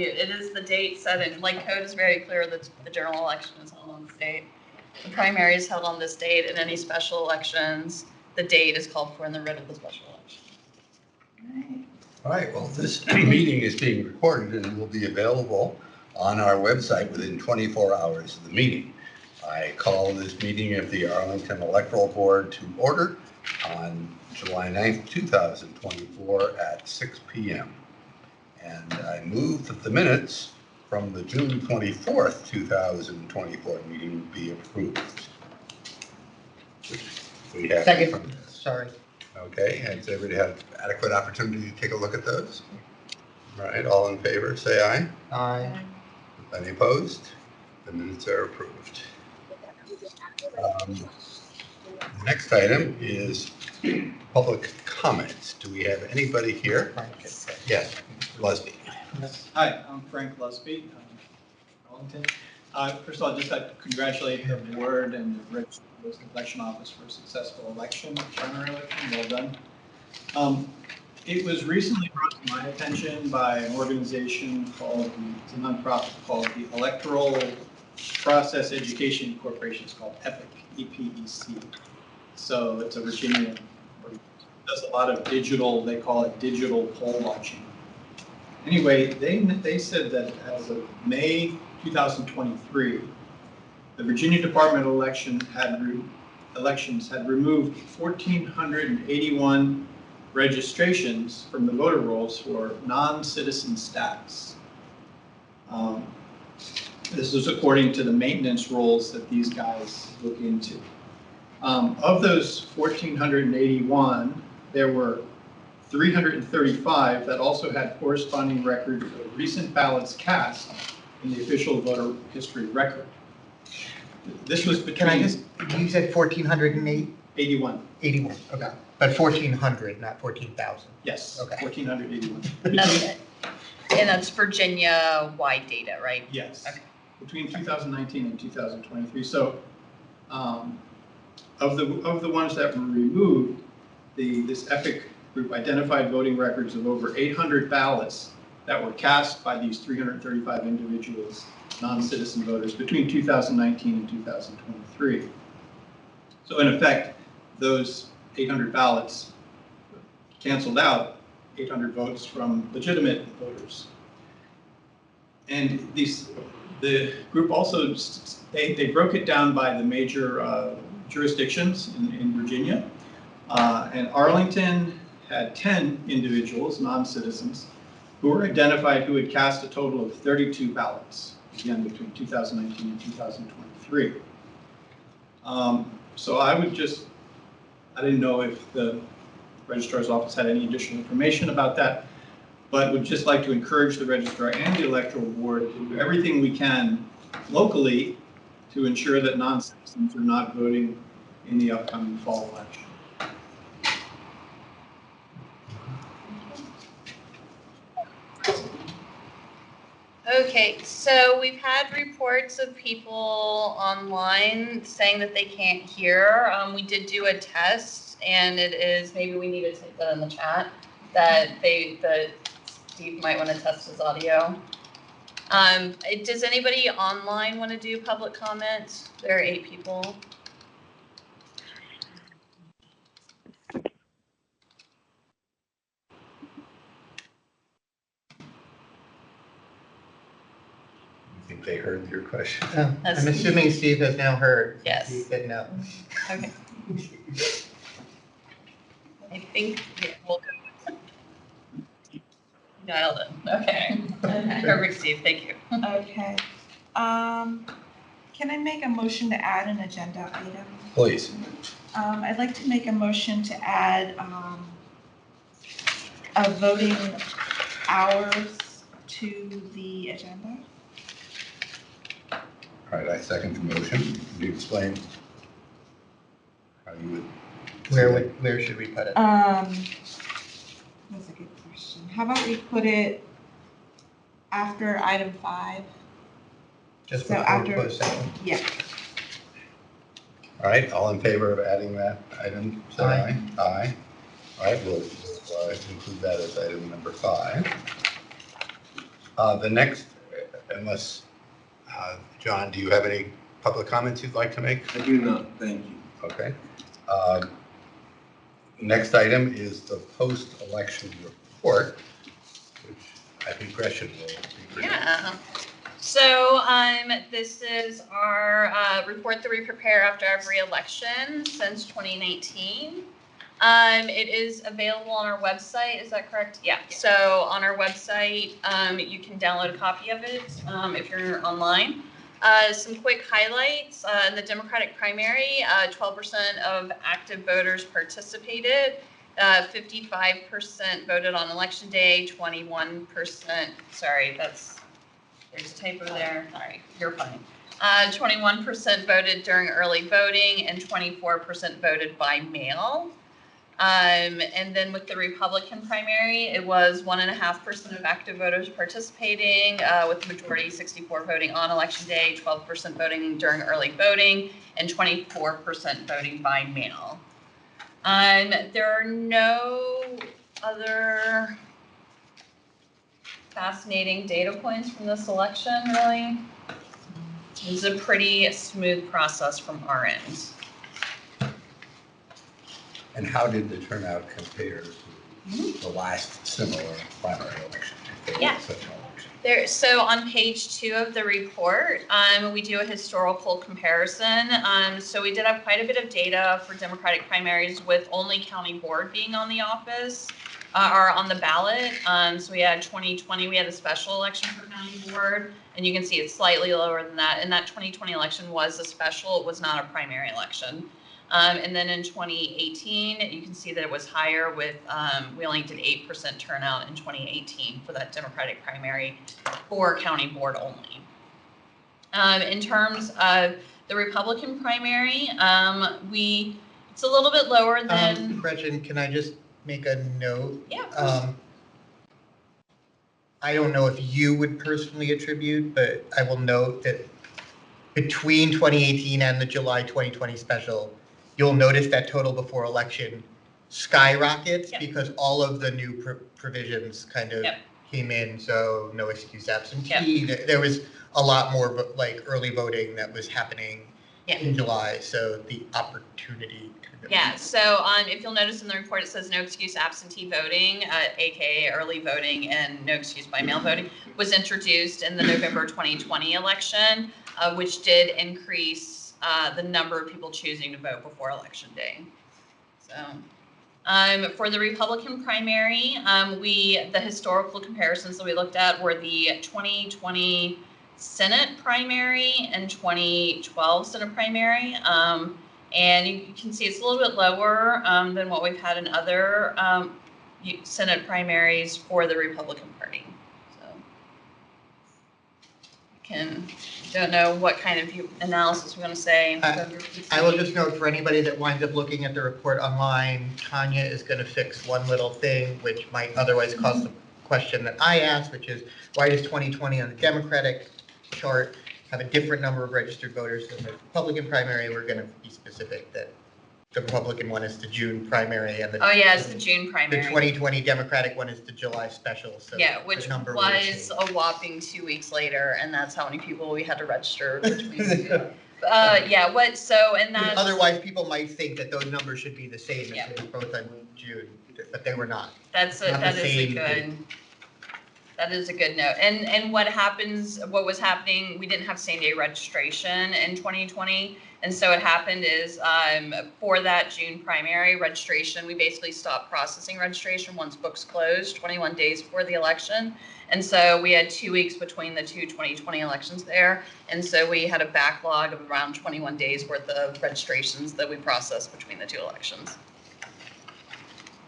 It is the date set in, like, code is very clear that the general election is held on this date. The primary is held on this date, and any special elections, the date is called for in the writ of the special election. All right, well, this meeting is being recorded and will be available on our website within 24 hours of the meeting. I call this meeting of the Arlington Electoral Board to order on July 9th, 2024 at 6 p.m. And I move that the minutes from the June 24th, 2024 meeting be approved. We have Second. Sorry. Okay, has everybody had adequate opportunity to take a look at those? All right, all in favor, say aye. Aye. Any opposed? The minutes are approved. The next item is public comments. Do we have anybody here? Yes, Lusby. Hi, I'm Frank Lusby, Arlington. First of all, just like to congratulate the board and the registered election office for a successful election, primary election. Well done. It was recently brought to my attention by an organization called, it's a nonprofit called the Electoral Process Education Corporation. It's called EPIC, E-P-E-C. So it's a Virginia, does a lot of digital, they call it digital poll watching. Anyway, they said that as of May 2023, the Virginia Department of Elections had removed 1,481 registrations from the voter rolls for non-citizen status. This is according to the maintenance rolls that these guys look into. Of those 1,481, there were 335 that also had corresponding records of recent ballots cast in the official voter history record. This was between... Can I just, you said 1,408? 81. 81, okay. But 1,400, not 14,000. Yes, okay. 1,481. Okay. And that's Virginia-wide data, right? Yes. Okay. Between 2019 and 2023. So of the ones that were removed, this EPIC group identified voting records of over 800 ballots that were cast by these 335 individuals, non-citizen voters, between 2019 and 2023. So in effect, those 800 ballots canceled out 800 votes from legitimate voters. And the group also, they broke it down by the major jurisdictions in Virginia. And Arlington had 10 individuals, non-citizens, who were identified who had cast a total of 32 ballots, again, between 2019 and 2023. So I didn't know if the registrar's office had any additional information about that, but would just like to encourage the registrar and the electoral board to do everything we can locally to ensure that non-citizens are not voting in the upcoming fall election. Okay, so we've had reports of people online saying that they can't hear. We did do a test, and it is, maybe we need to type that in the chat, that Steve might want to test his audio. Does anybody online want to do public comment? There are 8 people. I think they heard your question. Oh, I'm assuming Steve has now heard. Yes. He said no. Okay. I think we'll go with dialed in. Okay. Perfect, Steve. Thank you. Okay. Can I make a motion to add an agenda item? Please. I'd like to make a motion to add a voting hours to the agenda. All right, I second the motion. Can you explain how you would? Where should we put it? That's a good question. How about we put it after item 5? Just so before after, closed session? Yeah. All right, all in favor of adding that item, say aye. Aye. All right, we'll include that as item number 5. The next, unless, John, do you have any public comments you'd like to make? I do not, thank you. Okay. Next item is the post-election report, which I think Gretchen will be presenting. Yeah. So this is our report that we prepare after every election since 2019. It is available on our website. Is that correct? Yeah. So on our website, you can download a copy of it if you're online. Some quick highlights. In the Democratic primary, 12% of active voters participated. 55% voted on election day, 21%, sorry, there's a typo there, sorry, you're fine. 21% voted during early voting and 24% voted by mail. And then with the Republican primary, it was 1.5% of active voters participating, with the majority 64 voting on election day, 12% voting during early voting, and 24% voting by mail. There are no other fascinating data points from this election, really. It was a pretty smooth process from our end. And how did the turnout compare to the last similar primary election? If there was such an election? So on page 2 of the report, we do a historical comparison. So we did have quite a bit of data for Democratic primaries with only county board being on the office or on the ballot. So we had 2020, we had a special election for county board, and you can see it's slightly lower than that. And that 2020 election was a special, it was not a primary election. And then in 2018, you can see that it was higher with, we only did 8% turnout in 2018 for that Democratic primary for county board only. In terms of the Republican primary, it's a little bit lower than. Gretchen, can I just make a note? Yeah. I don't know if you would personally attribute, but I will note that between 2018 and the July 2020 special, you'll notice that total before election skyrockets because all of the new provisions kind of came in. So no excuse absentee. There was a lot more like early voting that was happening in July. So the opportunity. Yeah, so if you'll notice in the report, it says no excuse absentee voting, aka early voting, and no excuse by mail voting was introduced in the November 2020 election, which did increase the number of people choosing to vote before election day. So for the Republican primary, the historical comparisons that we looked at were the 2020 Senate primary and 2012 Senate primary. And you can see it's a little bit lower than what we've had in other Senate primaries for the Republican Party. So don't know what kind of analysis we're going to say. I will just note for anybody that winds up looking at the report online, Tanya is going to fix one little thing which might otherwise cause the question that I asked, which is why does 2020 on the Democratic chart have a different number of registered voters than the Republican primary? We're going to be specific that the Republican one is the June primary and it's the June primary. The 2020 Democratic one is the July special. So which was a whopping 2 weeks later, and that's how many people we had to register between the two. Otherwise, people might think that those numbers should be the same if they were both on June, but they were not. That is a good note. And what was happening, we didn't have same day registration in 2020. And so what happened is for that June primary registration, we basically stopped processing registration once books closed 21 days before the election. And so we had 2 weeks between the two 2020 elections there. And so we had a backlog of around 21 days worth of registrations that we processed between the two elections.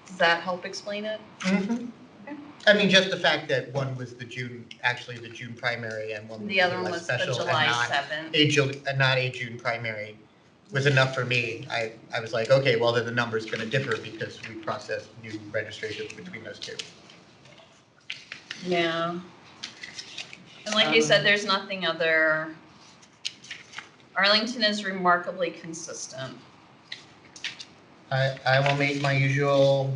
Does that help explain it? Mm-hmm. I mean, just the fact that one was the June primary and one was the other one was the July 7th. And not a June primary was enough for me. I was like, okay, well then the number's going to differ because we processed new registrations between those two. Yeah. And like you said, there's nothing other. Arlington is remarkably consistent. I will make my usual.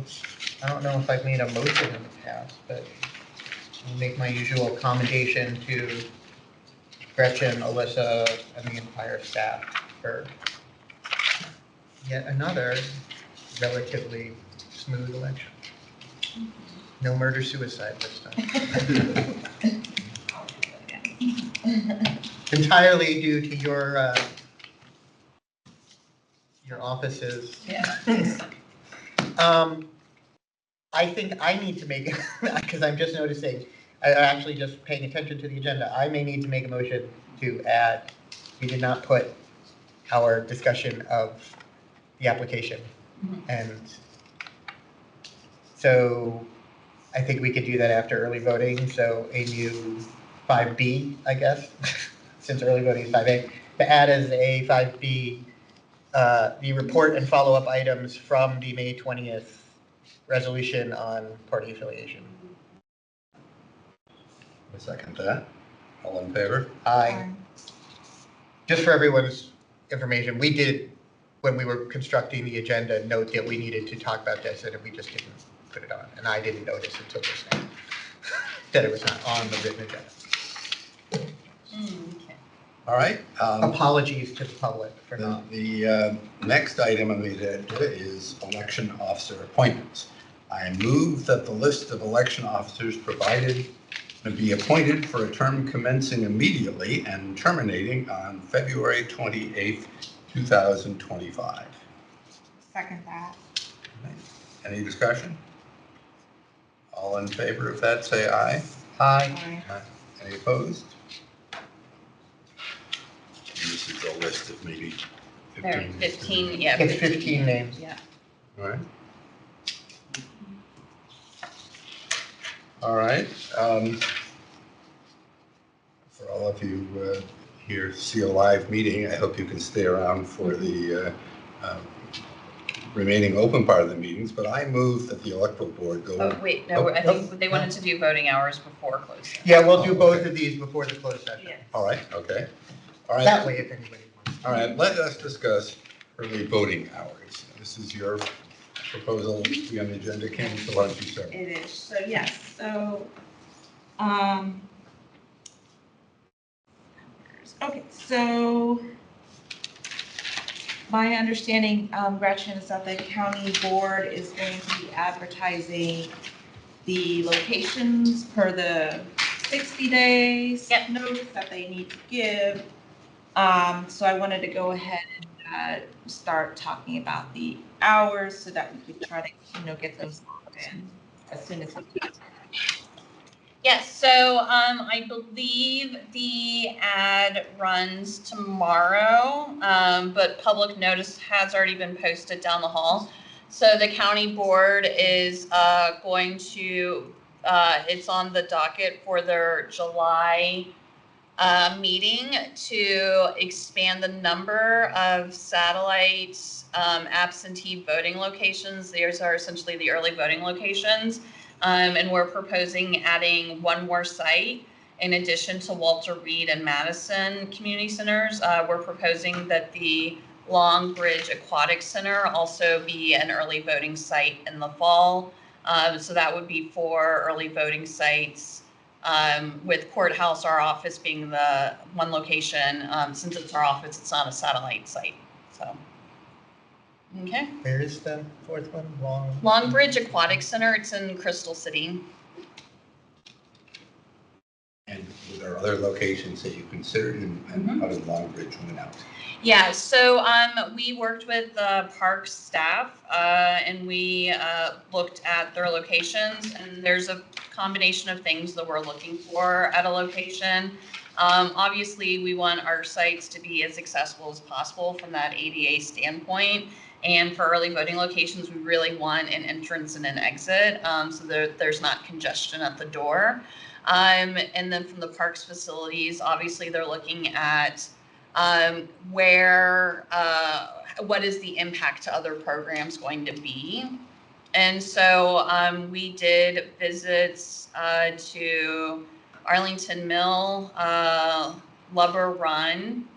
I don't know if I've made a motion in the past, but I'll make my usual commendation to Gretchen, Alyssa, and the entire staff for yet another relatively smooth election. No murder-suicide this time. Entirely due to your offices. Yeah. I think I need to make, because I'm just noticing, I actually just paying attention to the agenda, I may need to make a motion to add, we did not put our discussion of the application. Mhm. And so I think we could do that after early voting, so a new 5B, I guess, since early voting is 5A, to add as a 5B, the report and follow-up items from the May 20th resolution on party affiliation. I second that. All in favor? Aye. Just for everyone's information, we did, when we were constructing the agenda, note that we needed to talk about this, and we just didn't put it on. And I didn't notice until just now that it was not on the written agenda. Okay. All right. Apologies to the public for not. The next item on the agenda is election officer appointments. I move that the list of election officers provided be appointed for a term commencing immediately and terminating on February 28th, 2025. Second that. Any discussion? All in favor of that, say aye. Aye. Aye. Any opposed? This is a list of maybe 15. There are 15, yeah. It's 15 names. Yeah. All right. All right. For all of you here see a live meeting, I hope you can stay around for the remaining open part of the meetings, but I move that the electoral board go. Oh, wait, no, I think they wanted to do voting hours before closed session. Yeah, we'll do Oh, both okay. of these before the closed session. Yeah. All right, okay. All right. That way, if anybody wants. All right, let us discuss early voting hours. This is your proposal to be on the agenda, Kim, so why don't you start? It is, so yes, okay, so my understanding, Gretchen, is that the county board is going to be advertising the locations per the 60 days Yep. notice that they need to give. So I wanted to go ahead and start talking about the hours so that we could try to, get those locked in as soon as we can. Yes, so I believe the ad runs tomorrow, but public notice has already been posted down the hall. So the county board is going to, it's on the docket for their July meeting to expand the number of satellite absentee voting locations. These are essentially the early voting locations. And we're proposing adding one more site in addition to Walter Reed and Madison community centers. We're proposing that the Long Bridge Aquatic Center also be an early voting site in the fall. So that would be 4 early voting sites, with courthouse, our office being the one location. Since it's our office, it's not a satellite site. So, okay. Where is the fourth one? Long Bridge Aquatic Center, it's in Crystal City. And were there other locations that you considered, and how did Long Bridge win out? Yeah, so we worked with the park staff and we looked at their locations, and there's a combination of things that we're looking for at a location. Obviously, we want our sites to be as accessible as possible from that ADA standpoint. And for early voting locations, we really want an entrance and an exit, so there's not congestion at the door. And then from the parks facilities, obviously they're looking at what is the impact to other programs going to be. And so we did visits to Arlington Mill, Lover Run,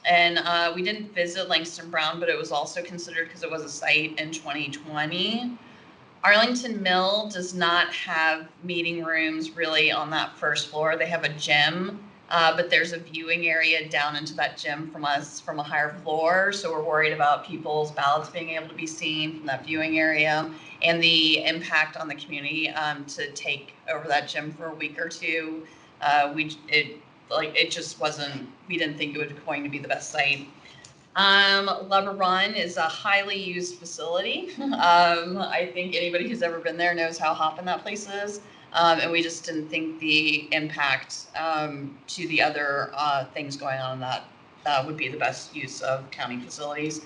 and we didn't visit Langston Brown, but it was also considered because it was a site in 2020. Arlington Mill does not have meeting rooms really on that first floor. They have a gym, but there's a viewing area down into that gym from us from a higher floor. So we're worried about people's ballots being able to be seen from that viewing area and the impact on the community to take over that gym for a week or two. It just wasn't, we didn't think it was going to be the best site. Lover Run is a highly used facility. I think anybody who's ever been there knows how hopping that place is. And we just didn't think the impact to the other things going on in that would be the best use of county facilities.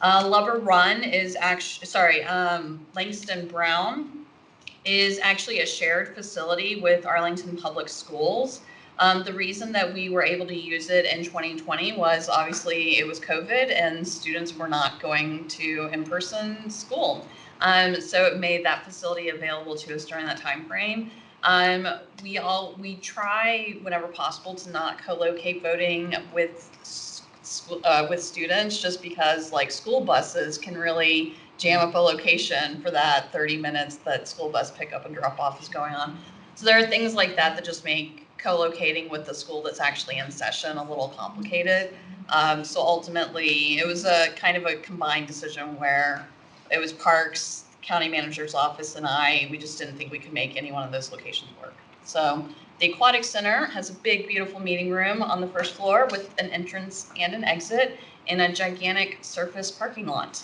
Lover Run is actually, Langston Brown is actually a shared facility with Arlington Public Schools. The reason that we were able to use it in 2020 was obviously it was COVID and students were not going to in-person school. So it made that facility available to us during that time frame. We try whenever possible to not co-locate voting with students, just because like school buses can really jam up a location for that 30 minutes that school bus pickup and drop off is going on. So there are things like that that just make co-locating with the school that's actually in session a little complicated. So ultimately, it was a kind of a combined decision where it was Parks, County Manager's Office, and we just didn't think we could make any one of those locations work. So the Aquatic Center has a big, beautiful meeting room on the first floor with an entrance and an exit in a gigantic surface parking lot,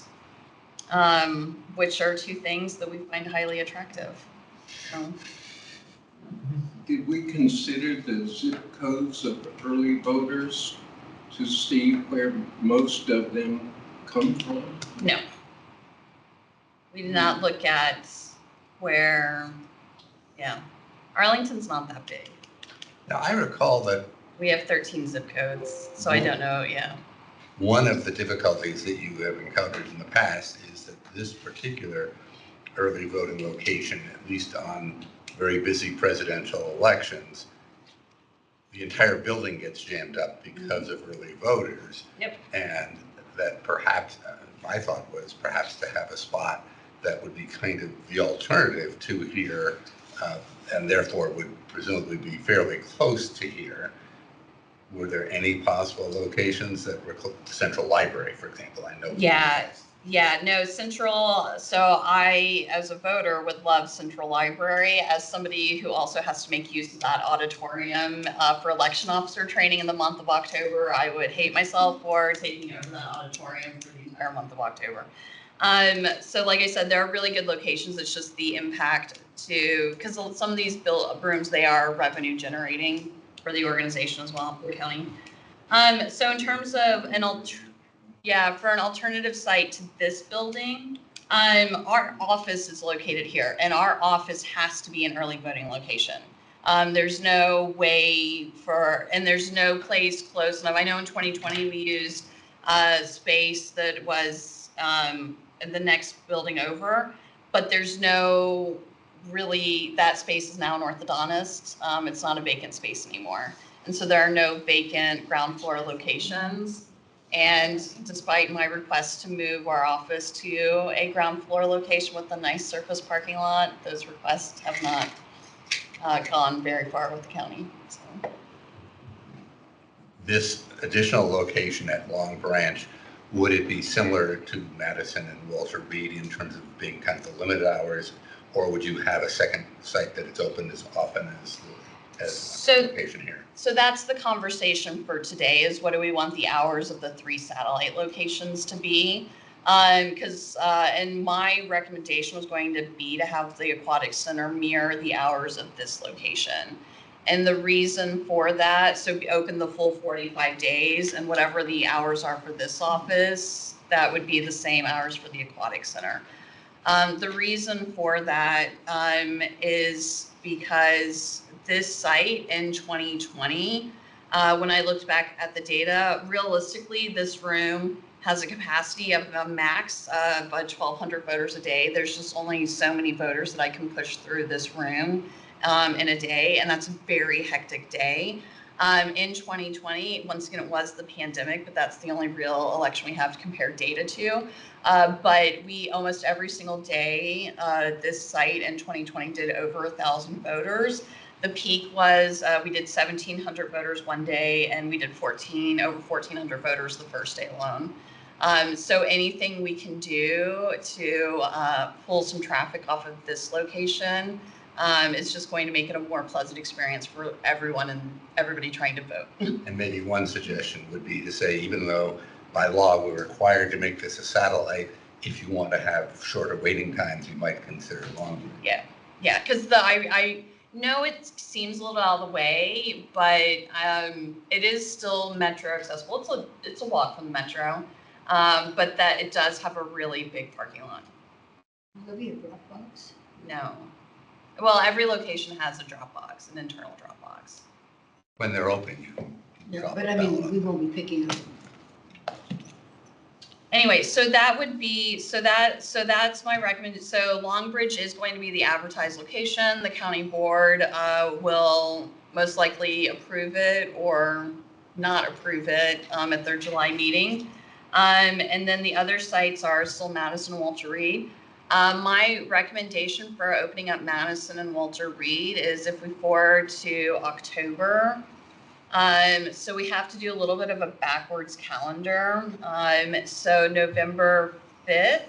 which are two things that we find highly attractive. So. Did we consider the zip codes of early voters to see where most of them come from? No. We did not look at where, Arlington's not that big. Now, I recall that We have 13 zip codes, so I don't know, one of the difficulties that you have encountered in the past is that this particular early voting location, at least on very busy presidential elections, the entire building gets jammed up because of early voters. Yep. And that perhaps, my thought was perhaps to have a spot that would be kind of the alternative to here, and therefore would presumably be fairly close to here. Were there any possible locations that were Central Library, for example? I know. No, Central, so I, as a voter, would love Central Library. As somebody who also has to make use of that auditorium for election officer training in the month of October, I would hate myself for taking over that auditorium for the entire month of October. So like I said, there are really good locations. It's just the impact because some of these rooms, they are revenue generating for the organization as well, for the county. So in terms of for an alternative site to this building, our office is located here, and our office has to be an early voting location. There's no way and there's no place close enough. I know in 2020 we used space that was in the next building over, but there's no really, that space is now an orthodontist. It's not a vacant space anymore. And so there are no vacant ground floor locations. And despite my request to move our office to a ground floor location with a nice surface parking lot, those requests have not gone very far with the county. So. This additional location at Long Branch, would it be similar to Madison and Walter Reed in terms of being kind of the limited hours, or would you have a second site that it's open as often as the location here? So that's the conversation for today, is what do we want the hours of the 3 satellite locations to be? And my recommendation was going to be to have the Aquatic Center mirror the hours of this location. And the reason for that, so be open the full 45 days, and whatever the hours are for this office, that would be the same hours for the Aquatic Center. The reason for that is because this site in 2020, when I looked back at the data, realistically, this room has a capacity of a max of 1,200 voters a day. There's just only so many voters that I can push through this room in a day, and that's a very hectic day. In 2020, once again, it was the pandemic, but that's the only real election we have to compare data to. But we almost every single day, this site in 2020 did over 1,000 voters. The peak was we did 1,700 voters one day, and we did over 1,400 voters the first day alone. So anything we can do to pull some traffic off of this location is just going to make it a more pleasant experience for everyone and everybody trying to vote. And maybe one suggestion would be to say, even though by law we're required to make this a satellite, if you want to have shorter waiting times, you might consider longer. Yeah, because I know it seems a little out of the way, but it is still metro accessible. It's a walk from the metro, but that it does have a really big parking lot. Will there be a Dropbox? No. Well, every location has a Dropbox, an internal Dropbox. When they're open, you No, drop but the I ballot. mean, we won't be picking up. Anyway, so that would be, so that's my recommendation. So Longbridge is going to be the advertised location. The county board will most likely approve it or not approve it at their July meeting. And then the other sites are still Madison and Walter Reed. My recommendation for opening up Madison and Walter Reed is if we forward to October. So we have to do a little bit of a backwards calendar. So November 5th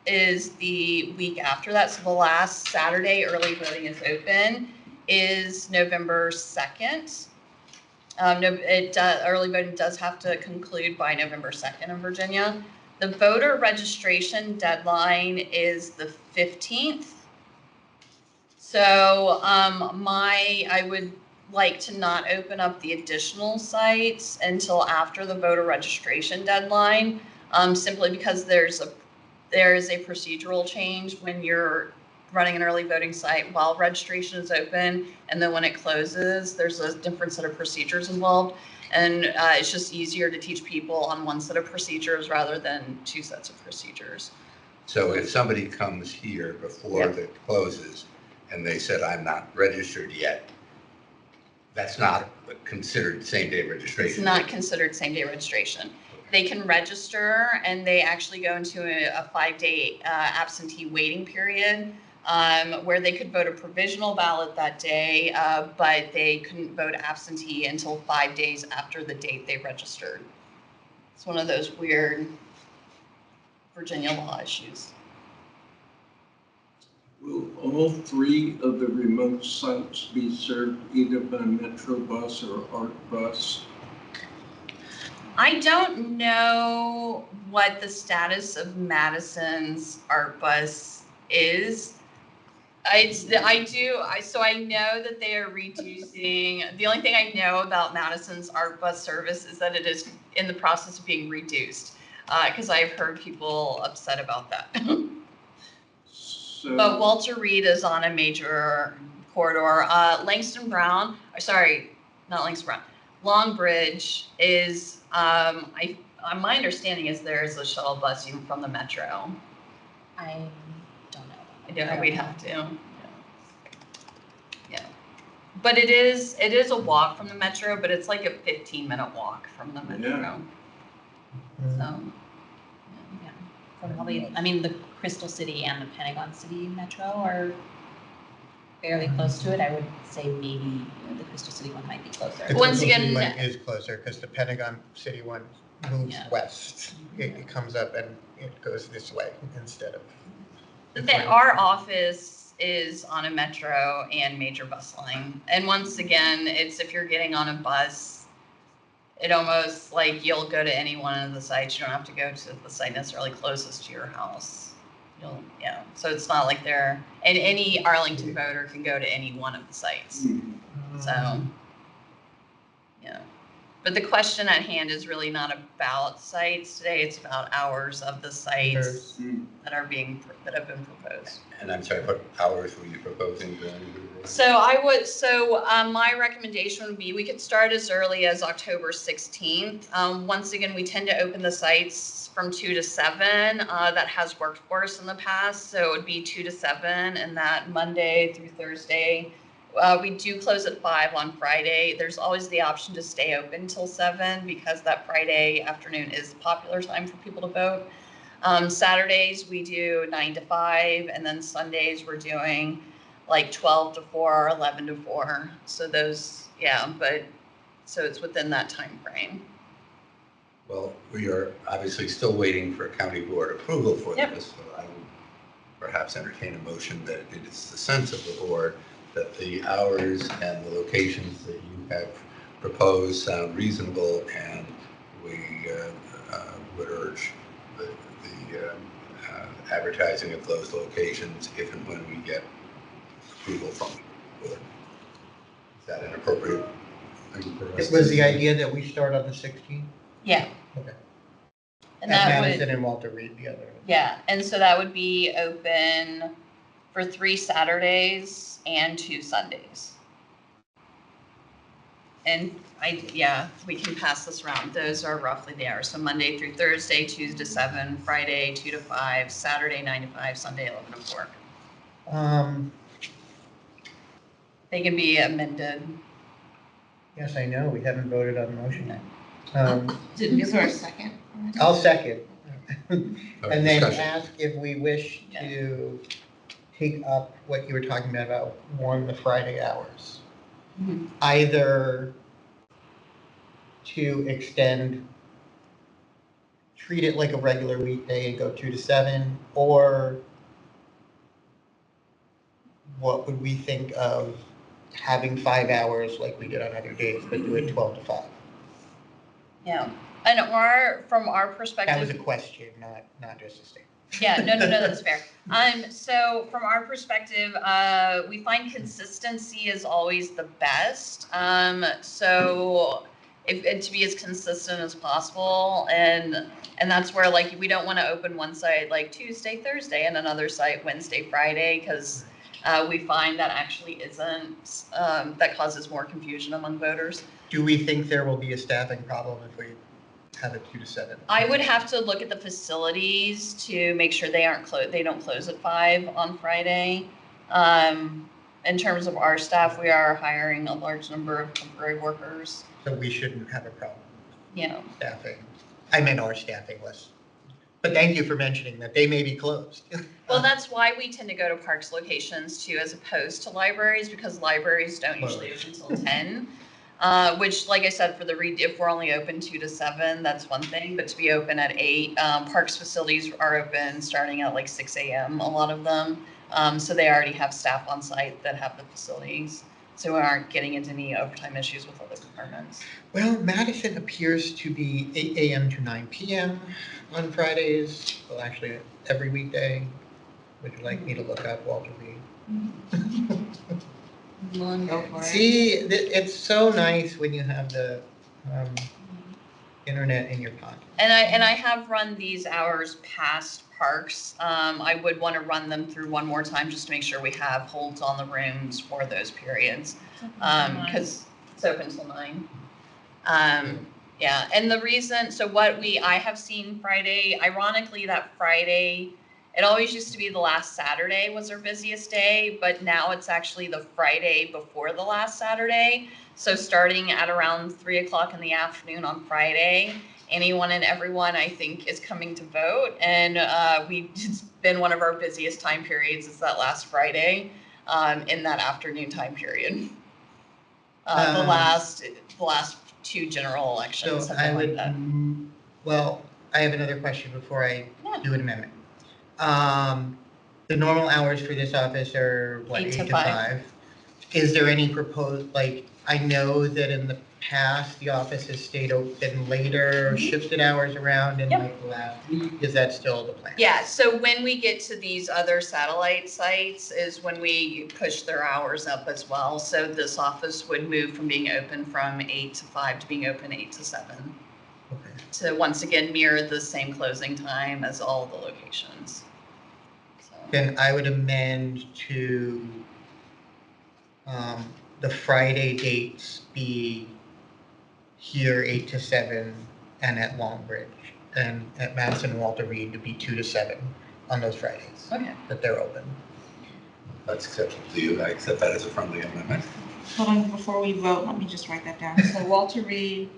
is the week after that. So the last Saturday early voting is open is November 2nd. Early voting does have to conclude by November 2nd in Virginia. The voter registration deadline is the 15th. So I would like to not open up the additional sites until after the voter registration deadline, simply because there is a procedural change when you're running an early voting site while registration is open, and then when it closes, there's a different set of procedures involved. And it's just easier to teach people on one set of procedures rather than two sets of procedures. So if somebody comes here before Yep. it closes and they said, I'm not registered yet, that's not considered same-day registration? It's not considered same-day registration. They can register, and they actually go into a 5-day absentee waiting period where they could vote a provisional ballot that day, but they couldn't vote absentee until 5 days after the date they registered. It's one of those weird Virginia law issues. Will all three of the remote sites be served either by Metro Bus or ARC Bus? I don't know what the status of Madison's art bus is. So I know that they are reducing. The only thing I know about Madison's art bus service is that it is in the process of being reduced, because I've heard people upset about that. So, But Walter Reed is on a major corridor. Langston Brown, sorry, not Langston Brown. Longbridge is, my understanding is there is a shuttle bus even from the metro. I don't know. Yeah, we'd have to. Yeah. But it is a walk from the metro, but it's like a 15-minute walk from the metro. So. Yeah. So probably, I mean, the Crystal City and the Pentagon City Metro are fairly close to it. I would say maybe the Crystal City one might be closer. The Once Crystal City again- one is closer because the Pentagon City one moves Yeah. west. It comes up and it goes this way instead of. Our office is on a metro and major bus line. And once again, it's if you're getting on a bus, it almost like you'll go to any one of the sites. You don't have to go to the site necessarily closest to your house. So it's not like and any Arlington voter can go to any one of the sites. So, yeah. But the question at hand is really not about sites today. It's about hours of the sites that have been proposed. And I'm sorry, what hours were you proposing? So my recommendation would be we could start as early as October 16th. Once again, we tend to open the sites from 2 to 7. That has worked for us in the past. So it would be 2 to 7, and that Monday through Thursday We do close at 5 on Friday. There's always the option to stay open till 7 because that Friday afternoon is the popular time for people to vote. Saturdays, we do 9 to 5, and then Sundays, we're doing like 12 to 4 or 11 to 4. So those, yeah, but, so it's within that time frame. Well, we are obviously still waiting for county board approval for Yep. this, so I would perhaps entertain a motion that it is the sense of the board that the hours and the locations that you have proposed sound reasonable, and we would urge the advertising of those locations if and when we get approval from the board. Is that an appropriate thing for us? It was the idea that we start on the 16th? Yeah. Okay. And At that Madison would, and Walter Reed, the other. yeah, and so that would be open for 3 Saturdays and 2 Sundays. And we can pass this around. Those are roughly the hours. So Monday through Thursday, 2 to 7, Friday, 2 to 5, Saturday, 9 to 5, Sunday, 11 to 4. They can be amended. Yes, I know, we haven't voted on the motion yet. Is there a second? I'll second. And then Discussion. ask if we wish to take up what you were talking about the Friday hours. Mhm. Either to treat it like a regular weekday and go 2 to 7, or what would we think of having 5 hours like we did on other days, but do it 12 to 5? Yeah. And from our perspective. That was a question, not just a statement. Yeah, no, that's fair. So from our perspective, we find consistency is always the best. So if to be as consistent as possible, and that's where like we don't want to open one site like Tuesday, Thursday, and another site Wednesday, Friday, because we find that actually isn't that causes more confusion among voters. Do we think there will be a staffing problem if we have it 2 to 7? I would have to look at the facilities to make sure they don't close at 5 on Friday. In terms of our staff, we are hiring a large number of temporary workers. So we shouldn't have a problem Yeah. staffing. I meant our staffing list. But thank you for mentioning that they may be closed. Well, that's why we tend to go to parks locations too, as opposed to libraries, because libraries don't usually open until 10. Which, like I said, if we're only open 2 to 7, that's one thing, but to be open at 8, parks facilities are open starting at like 6 a.m., a lot of them. So they already have staff on site that have the facilities. So we aren't getting into any overtime issues with other departments. Well, Madison appears to be 8 a.m. to 9 p.m. on Fridays. Well, actually, every weekday. Would you like me to look up Walter Reed? Go for it. See, it's so nice when you have the internet in your pocket. And I have run these hours past parks. I would want to run them through one more time just to make sure we have holds on the rooms for those periods. Because it's open till 9. Yeah, and the reason, so I have seen Friday, ironically, that Friday, it always used to be the last Saturday was our busiest day, but now it's actually the Friday before the last Saturday. So starting at around 3 o'clock in the afternoon on Friday, anyone and everyone, I think, is coming to vote. And it's been one of our busiest time periods. It's that last Friday in that afternoon time period. The last 2 general elections. So have been I would, like that. well, I have another question before I do an amendment. The normal hours for this office are what, 8 8 to to 5. 5? Is there any proposed, like, I know that in the past, the office has stayed open later, shifted hours around in Yep. like the last week. Is that still the plan? Yeah, so when we get to these other satellite sites is when we push their hours up as well. So this office would move from being open from 8 to 5 to being open 8 to 7. Okay. To once again mirror the same closing time as all the locations. So. Then I would amend to the Friday dates be here 8 to 7 and at Longbridge, and at Madison and Walter Reed to be 2 to 7 on those Fridays Okay. that they're open. That's acceptable to you. I accept that as a friendly amendment. Hold on, before we vote, let me just write that down. So Walter Reed,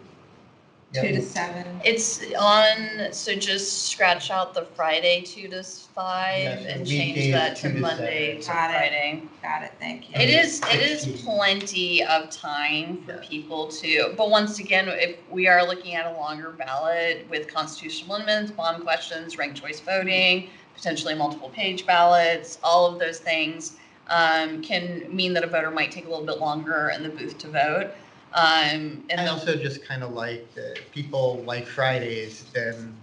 2 to 7. It's on, so just scratch out the Friday 2 to 5 Yeah, so and weekdays, change that to 2 to Monday 7. to Got it. Friday. Got it, thank you. It is 16. plenty of time for Yeah. people to, but once again, if we are looking at a longer ballot with constitutional amendments, bond questions, ranked choice voting, potentially multiple page ballots, all of those things can mean that a voter might take a little bit longer in the booth to vote. And I also just kind of like that people like Fridays, then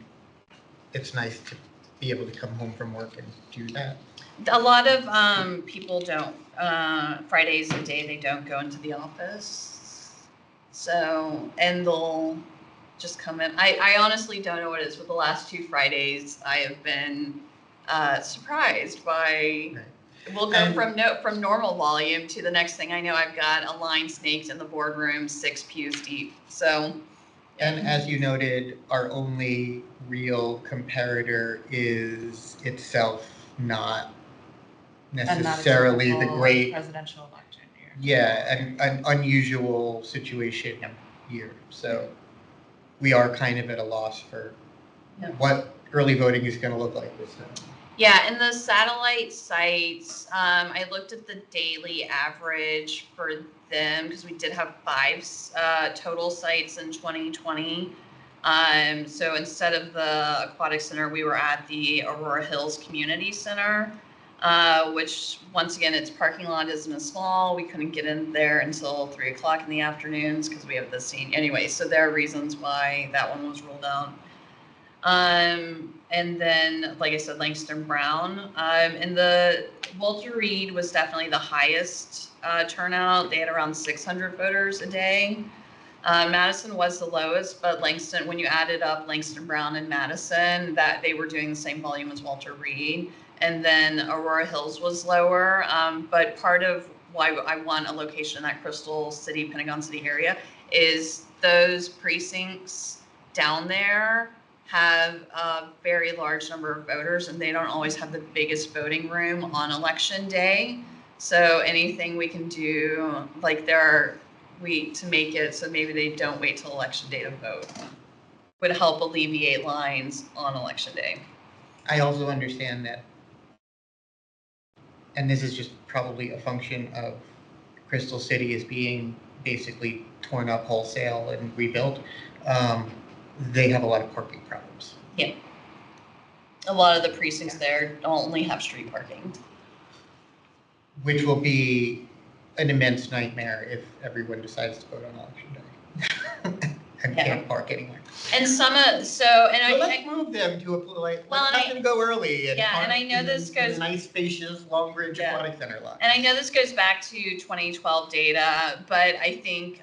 it's nice to be able to come home from work and do that. a lot of people don't, Friday's a day they don't go into the office. So, and they'll just come in. I honestly don't know what it is. With the last 2 Fridays, I have been surprised by, Right. we'll go And- from normal volume to the next thing I know, I've got a line snaked in the boardroom, 6 pews deep. So, And as you noted, our only real comparator is itself not And not a necessarily the typical great, presidential election year. yeah, an unusual situation year. So we are kind of at a loss for Yeah. what early voting is going to look like this time. yeah, and the satellite sites, I looked at the daily average for them because we did have 5 total sites in 2020. So instead of the Aquatic Center, we were at the Aurora Hills Community Center, which once again, its parking lot isn't as small. We couldn't get in there until 3 o'clock in the afternoons because we have the scene. Anyway, so there are reasons why that one was ruled out. And then, like I said, Langston Brown. And the Walter Reed was definitely the highest turnout. They had around 600 voters a day. Madison was the lowest, but Langston, when you added up Langston Brown and Madison, that they were doing the same volume as Walter Reed. And then Aurora Hills was lower. But part of why I want a location in that Crystal City, Pentagon City area is those precincts down there have a very large number of voters, and they don't always have the biggest voting room on election day. So anything we can do, like to make it so maybe they don't wait till election day to vote, would help alleviate lines on election day. I also understand that, and this is just probably a function of Crystal City is being basically torn up wholesale and rebuilt. They have a lot of parking problems. Yeah. A lot of the precincts there only have street parking. Which will be an immense nightmare if everyone decides to vote on election day. And Yeah. can't park anywhere. And So let's move them to a, like, Well, let's have them go early and yeah, park and I know in this in a goes- nice spacious Long Ridge Yeah. Aquatic Center lot. And I know this goes back to 2012 data, but I think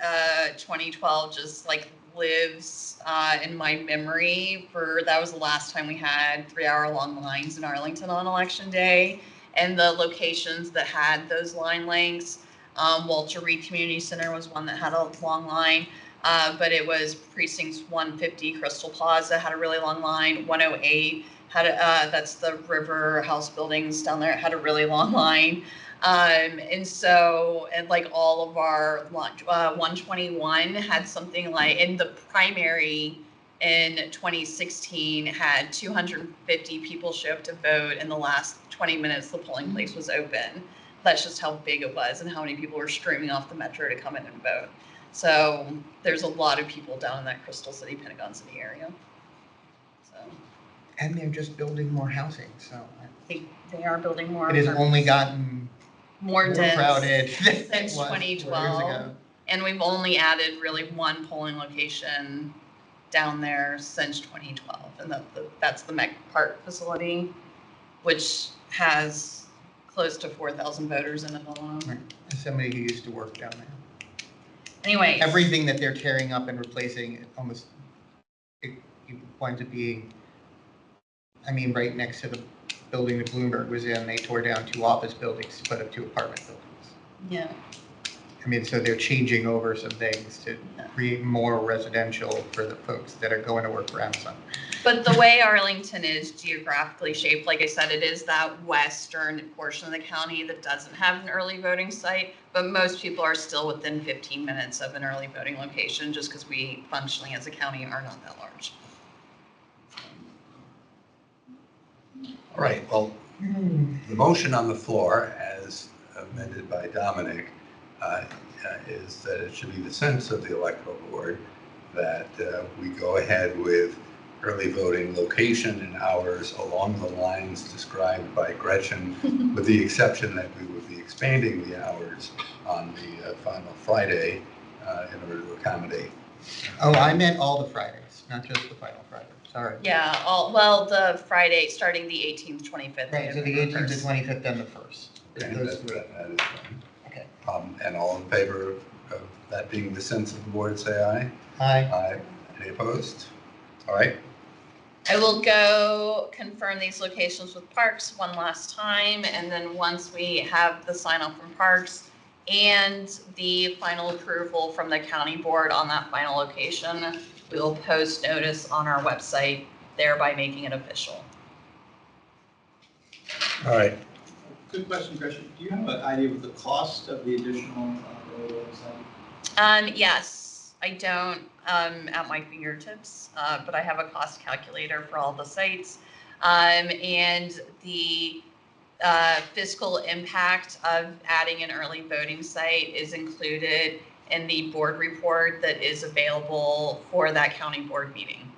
2012 just like lives in my memory that was the last time we had 3-hour-long lines in Arlington on election day. And the locations that had those line lengths, Walter Reed Community Center was one that had a long line, but it was precincts 150, Crystal Plaza had a really long line, 108 had that's the River House buildings down there, had a really long line. And so, and like all of our 121 had something like, in the primary in 2016 had 250 people show up to vote in the last 20 minutes the polling place was open. That's just how big it was and how many people were streaming off the metro to come in and vote. So there's a lot of people down in that Crystal City, Pentagon City area. So And they're just building more housing, so they are building more. it has apartments. only gotten more dense crowded than it since was 4 years 2012. ago. And we've only added really one polling location down there since 2012. And that's the Mech Park facility, which has close to 4,000 voters in it alone. Right. As somebody who used to work down there. Anyway. Everything that they're tearing up and replacing, almost, it winds up being, I mean, right next to the building that Bloomberg was in, they tore down 2 office buildings to put up 2 apartment buildings. Yeah. I mean, so they're changing over some things to create more residential for the folks that are going to work for Amazon. But the way Arlington is geographically shaped, like I said, it is that western portion of the county that doesn't have an early voting site, but most people are still within 15 minutes of an early voting location, just because we functionally as a county are not that large. All right, well, the motion on the floor, as amended by Dominic, is that it should be the sense of the electoral board that we go ahead with early voting location and hours along the lines described by Gretchen, with the exception that we would be expanding the hours on the final Friday in order to accommodate. Oh, I meant all the Fridays, not just the final Friday. Sorry. Yeah, the Friday, starting the 18th, 25th. Right, so the 18th to 25th and the 1st. Okay, Those that three. is fine. Okay. And all in favor of that being the sense of the board, say aye. Aye. Aye. Any opposed? All right. I will go confirm these locations with Parks one last time, and then once we have the sign off from Parks and the final approval from the county board on that final location, we will post notice on our website, thereby making it official. All right. Good question, Gretchen. Do you have an idea of the cost of the additional early voting site? Yes, I don't at my fingertips, but I have a cost calculator for all the sites. And the fiscal impact of adding an early voting site is included in the board report that is available for that county board meeting.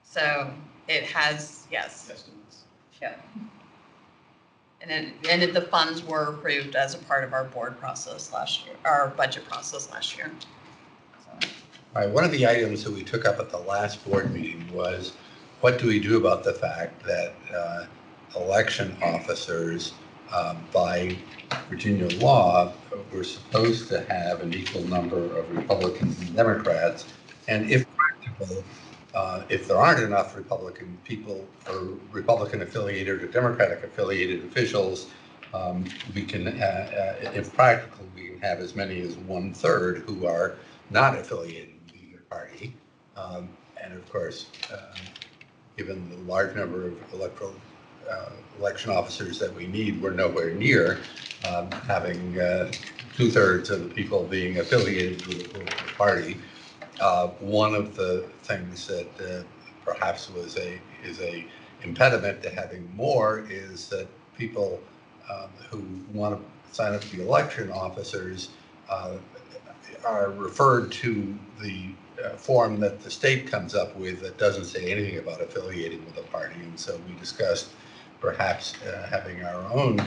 So it has, yes. Estimates. Yeah. And the funds were approved as a part of our board process last year, our budget process last year. So. All right, one of the items that we took up at the last board meeting was, what do we do about the fact that election officers, by Virginia law, were supposed to have an equal number of Republicans and Democrats, and if practical, if there aren't enough Republican people or Republican affiliated or Democratic affiliated officials, we can, if practical, we can have as many as 1/3 who are not affiliated with either party. And of course, given the large number of election officers that we need, we're nowhere near having 2/3 of the people being affiliated with a political party. One of the things that perhaps is a impediment to having more is that people who want to sign up to be election officers are referred to the form that the state comes up with that doesn't say anything about affiliating with a party. And so we discussed perhaps having our own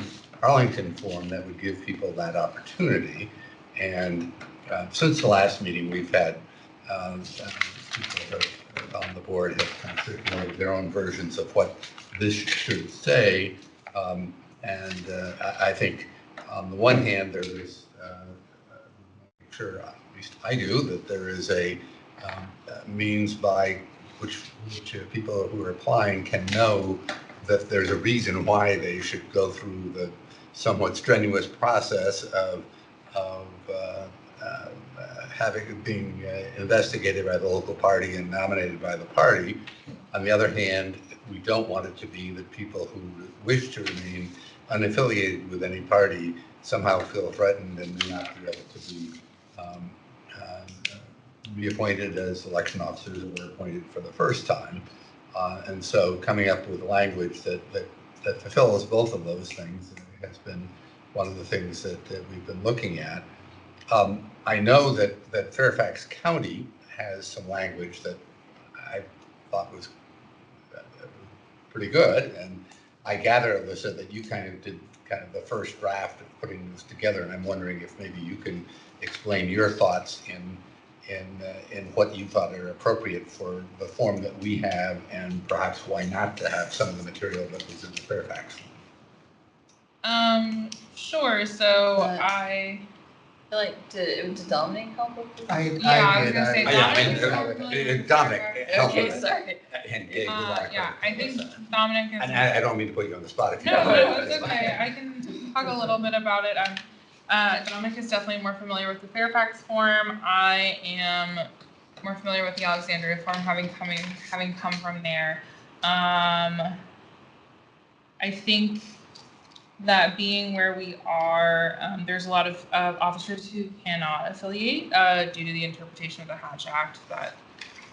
Arlington form that would give people that opportunity. And since the last meeting, we've had people on the board have kind of circulated their own versions of what this should say. And I think on the one hand, there is, sure, at least I do, that there is a means by which people who are applying can know that there's a reason why they should go through the somewhat strenuous process of being investigated by the local party and nominated by the party. On the other hand, we don't want it to be that people who wish to remain unaffiliated with any party somehow feel threatened and do not be able to be appointed as election officers that were appointed for the first time. And so coming up with language that fulfills both of those things has been one of the things that we've been looking at. I know that Fairfax County has some language that I thought was pretty good. And I gather, Alyssa, that you kind of did the first draft of putting this together. And I'm wondering if maybe you can explain your thoughts in what you thought are appropriate for the form that we have, and perhaps why not to have some of the material that was in the Fairfax. Sure. So I feel like, did Dominic help with this? I was gonna say Dominic, help Okay, with it. sorry. And Dave, I think Dominic is. And I don't mean to put you on the spot if you No, don't. it's okay. I can talk a little bit about it. Dominic is definitely more familiar with the Fairfax form. I am more familiar with the Alexandria form, having come from there. I think that being where we are, there's a lot of officers who cannot affiliate due to the interpretation of the Hatch Act that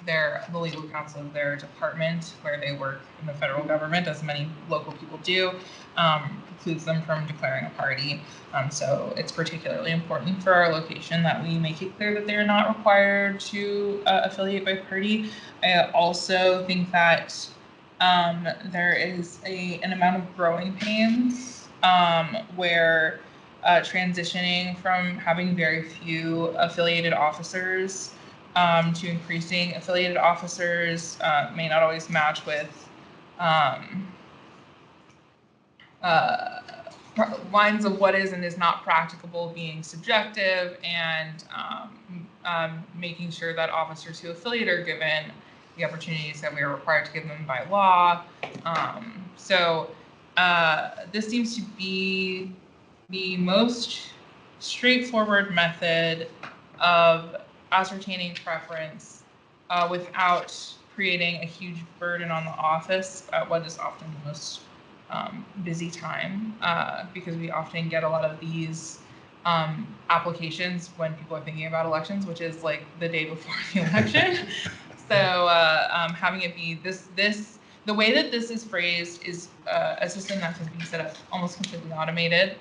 the legal counsel of their department, where they work in the federal government, as many local people do, precludes them from declaring a party. So it's particularly important for our location that we make it clear that they're not required to affiliate by party. I also think that there is an amount of growing pains where transitioning from having very few affiliated officers to increasing affiliated officers may not always match with lines of what is and is not practicable being subjective, and making sure that officers who affiliate are given the opportunities that we are required to give them by law. So this seems to be the most straightforward method of ascertaining preference without creating a huge burden on the office at what is often the most busy time, because we often get a lot of these applications when people are thinking about elections, which is like the day before the election. So having it be the way that this is phrased is a system that can be set up almost completely automated,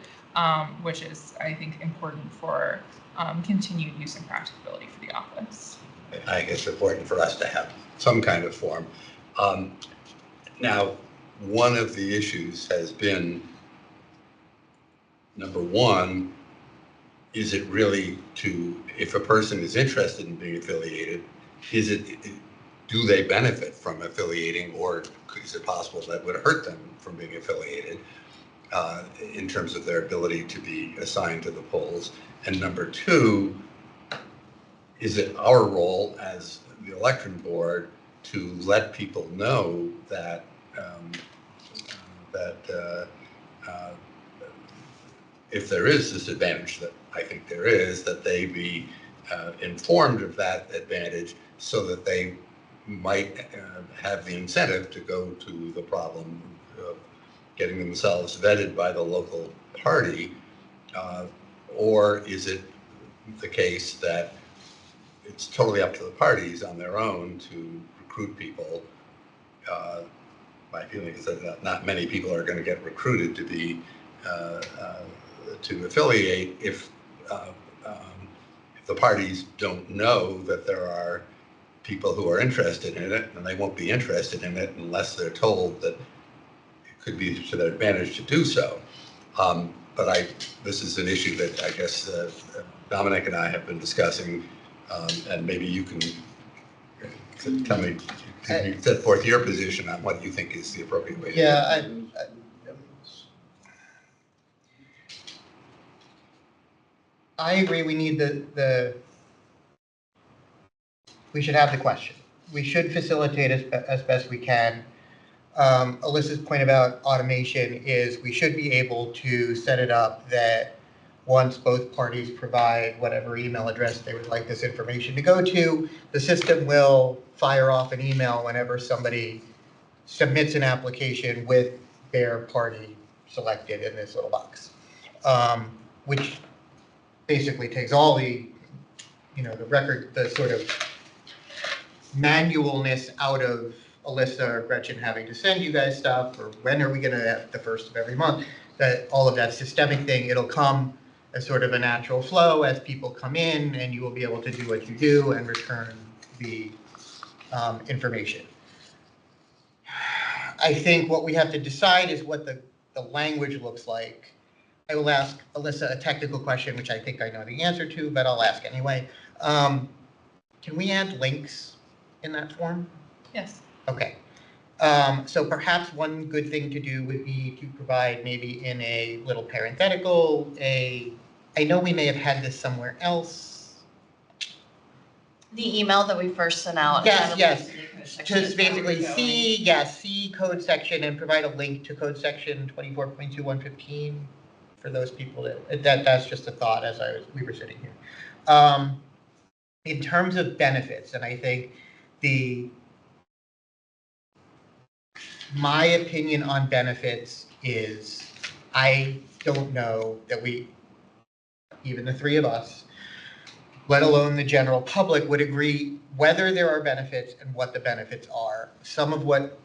which is, I think, important for continued use and practicability for the office. I think it's important for us to have some kind of form. Now, one of the issues has been, number one, is it really if a person is interested in being affiliated, do they benefit from affiliating, or is it possible that would hurt them from being affiliated in terms of their ability to be assigned to the polls? And number two, is it our role as the election board to let people know that if there is this advantage, that I think there is, that they be informed of that advantage so that they might have the incentive to go to the problem of getting themselves vetted by the local party? Or is it the case that it's totally up to the parties on their own to recruit people? My feeling is that not many people are going to get recruited to be to affiliate if the parties don't know that there are people who are interested in it, and they won't be interested in it unless they're told that it could be to their advantage to do so. But this is an issue that I guess Dominic and I have been discussing, and maybe you can tell me, you set forth your position on what you think is the appropriate way to do it. I agree, we need we should have the question. We should facilitate as best we can. Alyssa's point about automation is we should be able to set it up that once both parties provide whatever email address they would like this information to go to, the system will fire off an email whenever somebody submits an application with their party selected in this little box, which basically takes all the record, the sort of manualness out of Alyssa or Gretchen having to send you guys stuff, or when are we going to have the first of every month, that all of that systemic thing, it'll come as sort of a natural flow as people come in, and you will be able to do what you do and return the information. I think what we have to decide is what the language looks like. I will ask Alyssa a technical question, which I think I know the answer to, but I'll ask anyway. Can we add links in that form? Yes. Okay. So perhaps one good thing to do would be to provide maybe in a little parenthetical, I know we may have had this somewhere else. The email that we first sent out. Yes. Just basically see code section and provide a link to code section 24.2115. for those people that's just a thought as we were sitting here. In terms of benefits, and I think my opinion on benefits is I don't know that even the three of us, let alone the general public, would agree whether there are benefits and what the benefits are. Some of what,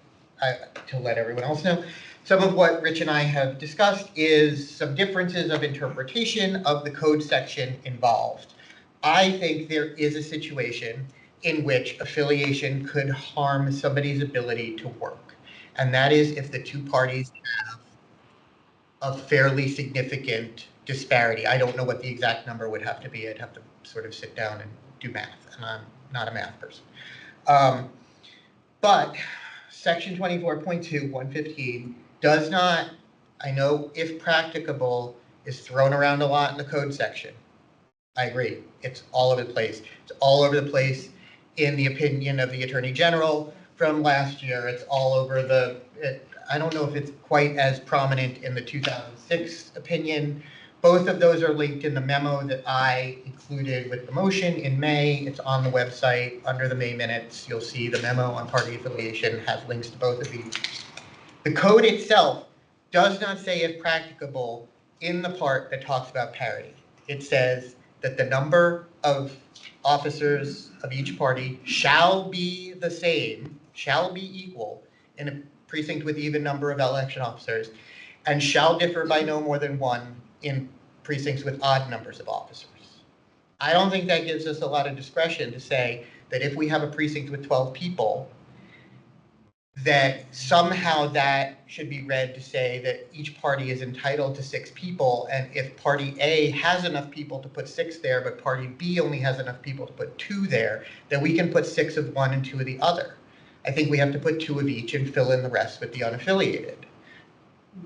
to let everyone else know, some of what Rich and I have discussed is some differences of interpretation of the code section involved. I think there is a situation in which affiliation could harm somebody's ability to work. And that is if the two parties have a fairly significant disparity. I don't know what the exact number would have to be. I'd have to sort of sit down and do math, and I'm not a math person. But section 24.2, 115 does not, I know if practicable is thrown around a lot in the code section. I agree. It's all over the place. It's all over the place in the opinion of the Attorney General from last year. It's all over I don't know if it's quite as prominent in the 2006 opinion. Both of those are linked in the memo that I included with the motion in May. It's on the website under the May minutes. You'll see the memo on party affiliation has links to both of these. The code itself does not say if practicable in the part that talks about parity. It says that the number of officers of each party shall be the same, shall be equal in a precinct with even number of election officers, and shall differ by no more than one in precincts with odd numbers of officers. I don't think that gives us a lot of discretion to say that if we have a precinct with 12 people, that somehow that should be read to say that each party is entitled to 6 people, and if party A has enough people to put 6 there, but party B only has enough people to put 2 there, then we can put 6 of one and 2 of the other. I think we have to put 2 of each and fill in the rest with the unaffiliated.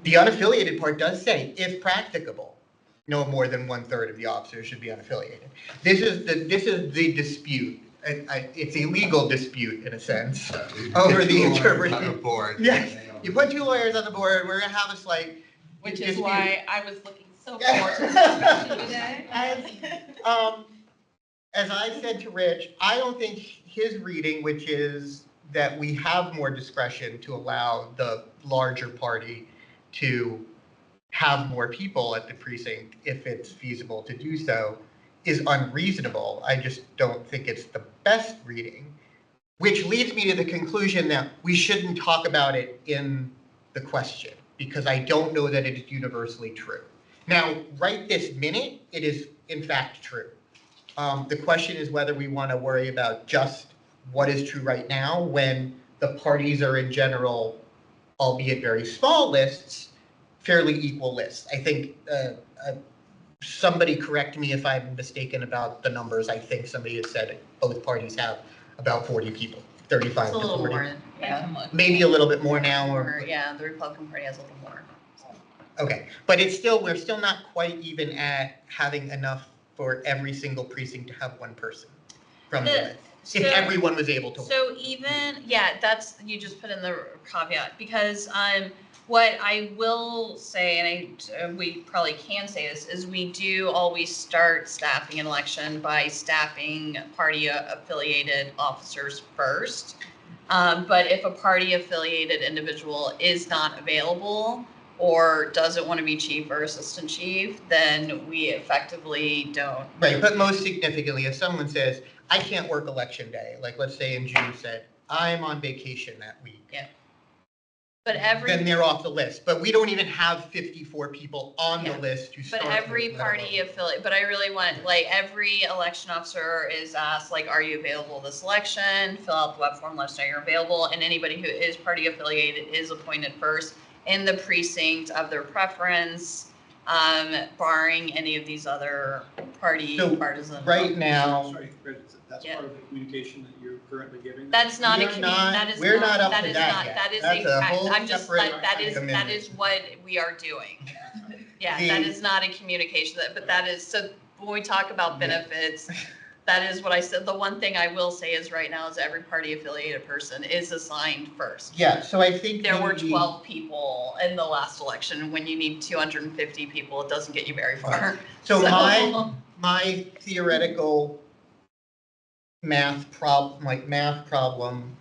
The unaffiliated part does say, if practicable, no more than 1/3 of the officers should be unaffiliated. This is the dispute. It's a legal dispute in a sense over the interpretation. Yes, you put 2 lawyers on the board, we're gonna have a slight Which is dispute. why I was looking so forward to this discussion today. As I said to Rich, I don't think his reading, which is that we have more discretion to allow the larger party to have more people at the precinct if it's feasible to do so, is unreasonable. I just don't think it's the best reading, which leads me to the conclusion that we shouldn't talk about it in the question, because I don't know that it is universally true. Now, right this minute, it is in fact true. The question is whether we want to worry about just what is true right now when the parties are in general, albeit very small lists, fairly equal lists. I think somebody correct me if I'm mistaken about the numbers. I think somebody has said both parties have about 40 people, 35 It's a to little 40. more, yeah. Maybe a little bit more now. Or, yeah, the Republican Party has a little more. Okay, but we're still not quite even at having enough for every single precinct to have one person from the list. If everyone was able to. So even, yeah, you just put in the caveat, because what I will say, and we probably can say this, is we do always start staffing an election by staffing party affiliated officers first. But if a party affiliated individual is not available or doesn't want to be chief or assistant chief, then we effectively don't. Right, but most significantly, if someone says, I can't work election day, like let's say in June said, I'm on vacation that week. Yeah. But then they're off the list. But we don't even have 54 people on the list to start. But every party affiliate, but I really want, like, every election officer is asked, like, are you available this election? Fill out the web form, let us know you're available. And anybody who is party affiliated is appointed first in the precinct of their preference, barring any of these other partisan. Right now. Sorry, that's part of the communication that you're currently giving? That's not We're not up to that yet. That is That's a whole I'm just, separate that commitment. is what we are doing. Yeah, The- that is not a communication, but that is, so when we talk about benefits, That is what I said. The one thing I will say is right now is every party affiliated person is assigned first. Yeah, so I think There were maybe- 12 people in the last election. When you need 250 people, it doesn't get you very far. So my theoretical math problem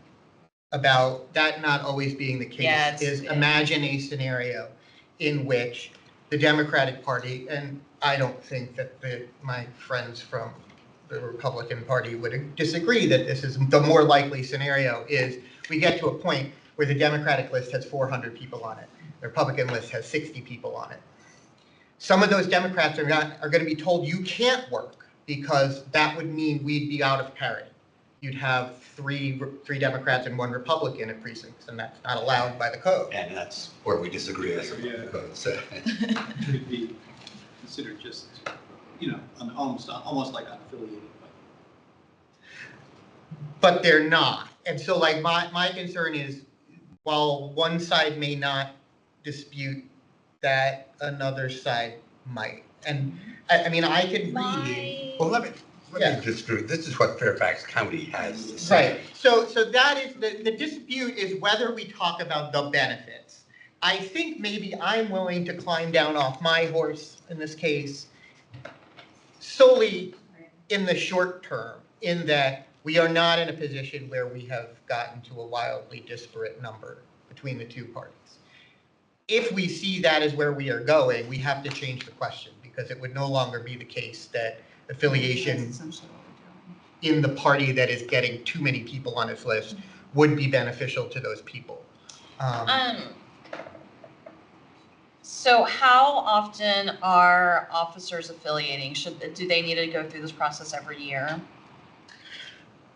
about that not always being the case Yeah, is imagine a scenario in which the Democratic Party, and I don't think that my friends from the Republican Party would disagree that this is the more likely scenario, is we get to a point where the Democratic list has 400 people on it, the Republican list has 60 people on it. Some of those Democrats are going to be told you can't work because that would mean we'd be out of parity. You'd have three Democrats and one Republican at precincts, and that's not allowed by the code. And that's where we disagree as a code. So Could be considered just, almost like unaffiliated. But they're not. And so like my concern is, while one side may not dispute that, another side might. And I mean, I can read. well, let me just do. This is what Fairfax County has to say. Right. So that is the dispute is whether we talk about the benefits. I think maybe I'm willing to climb down off my horse in this case solely in the short term, in that we are not in a position where we have gotten to a wildly disparate number between the two parties. If we see that as where we are going, we have to change the question, because it would no longer be the case that affiliation in the party that is getting too many people on its list would be beneficial to those people. So how often are officers affiliating? Do they need to go through this process every year?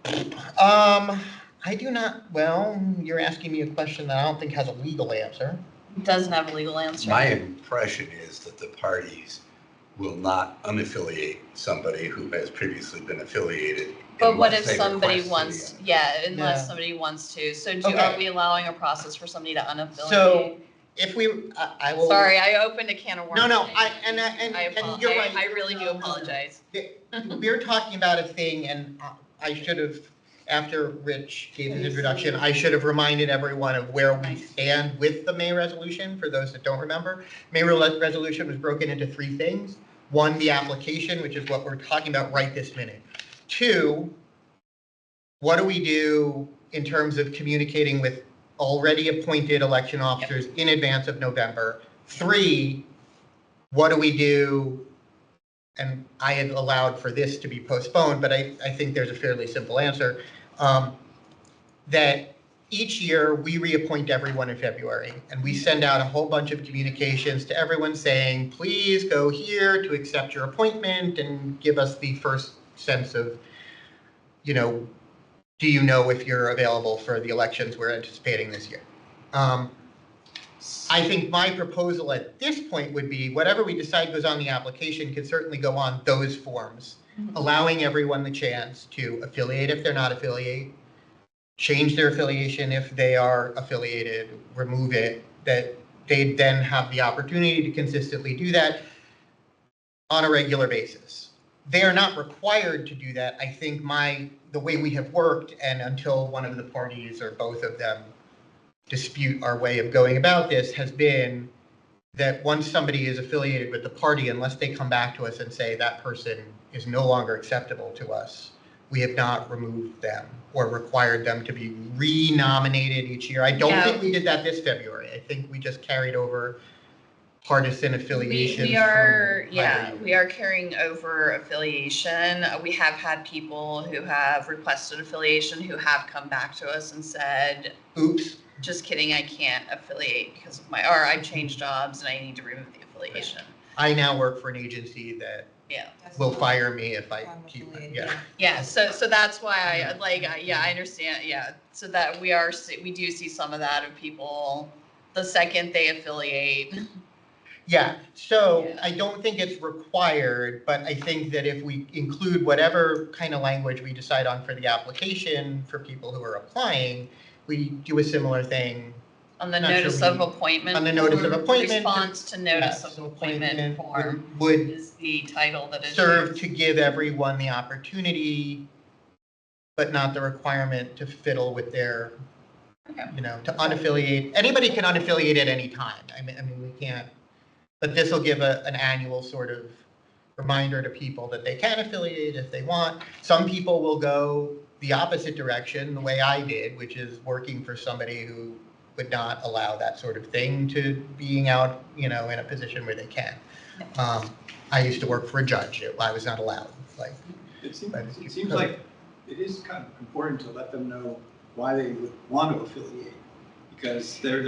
I do not, well, you're asking me a question that I don't think has a legal answer. It doesn't have a legal answer. My impression is that the parties will not unaffiliate somebody who has previously been affiliated. But what if unless they somebody request wants, to be unless somebody wants to. So Okay. are we allowing a process for somebody to unaffiliate? So if I will. Sorry, I opened a can of worms. No, no, and you're right. I really do apologize. We're talking about a thing, and I should have, after Rich gave his introduction, I should have reminded everyone of where we stand with the May resolution, for those that don't remember. May resolution was broken into three things. One, the application, which is what we're talking about right this minute. Two, what do we do in terms of communicating with already appointed election officers in advance of November? Three, what do we do? And I had allowed for this to be postponed, but I think there's a fairly simple answer. That each year we reappoint everyone in February, and we send out a whole bunch of communications to everyone saying, please go here to accept your appointment and give us the first sense of, do you know if you're available for the elections we're anticipating this year? I think my proposal at this point would be whatever we decide goes on the application can certainly go on those forms, allowing everyone the chance to affiliate if they're not affiliated, change their affiliation if they are affiliated, remove it, that they then have the opportunity to consistently do that on a regular basis. They are not required to do that. I think the way we have worked, and until one of the parties or both of them dispute our way of going about this, has been that once somebody is affiliated with the party, unless they come back to us and say that person is no longer acceptable to us, we have not removed them or required them to be re-nominated each year. I don't think we did that this February. I think we just carried over partisan affiliations. We are carrying over affiliation. We have had people who have requested affiliation who have come back to us and said, oops, just kidding, I can't affiliate because of or I've changed jobs and I need to remove the affiliation. I now work for an agency that will fire me if I keep, so that's why I understand, so that we do see some of that of people, the second they affiliate. I don't think it's required, but I think that if we include whatever kind of language we decide on for the application for people who are applying, we do a similar thing On the Not sure notice we of need- appointment. on the notice of form, appointment, Response to notice yes, of appointment form would is the title that is serve used. to give everyone the opportunity, but not the requirement to fiddle with their, Okay. to unaffiliate. Anybody can unaffiliate at any time. I mean, we can't, but this will give an annual sort of reminder to people that they can affiliate if they want. Some people will go the opposite direction, the way I did, which is working for somebody who would not allow that sort of thing, to being out, in a position where they can. I used to work for a judge. I was not allowed. Like, It seems, But if you it seems could- like it is kind of important to let them know why they would want to affiliate. Because they're,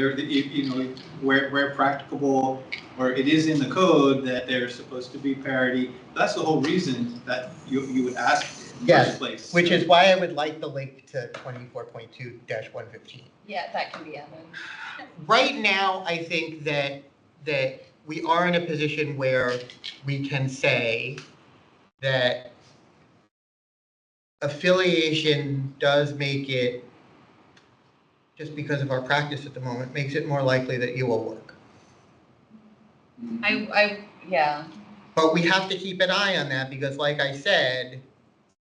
where practicable, or it is in the code that there's supposed to be parity. That's the whole reason that you would ask in the Yes, first place. which is why I would like the link to 24.2-115. Yeah, that can be added. Right now, I think that we are in a position where we can say that affiliation does make it, just because of our practice at the moment, makes it more likely that you will work. Yeah, But we have to keep an eye on that, because like I said,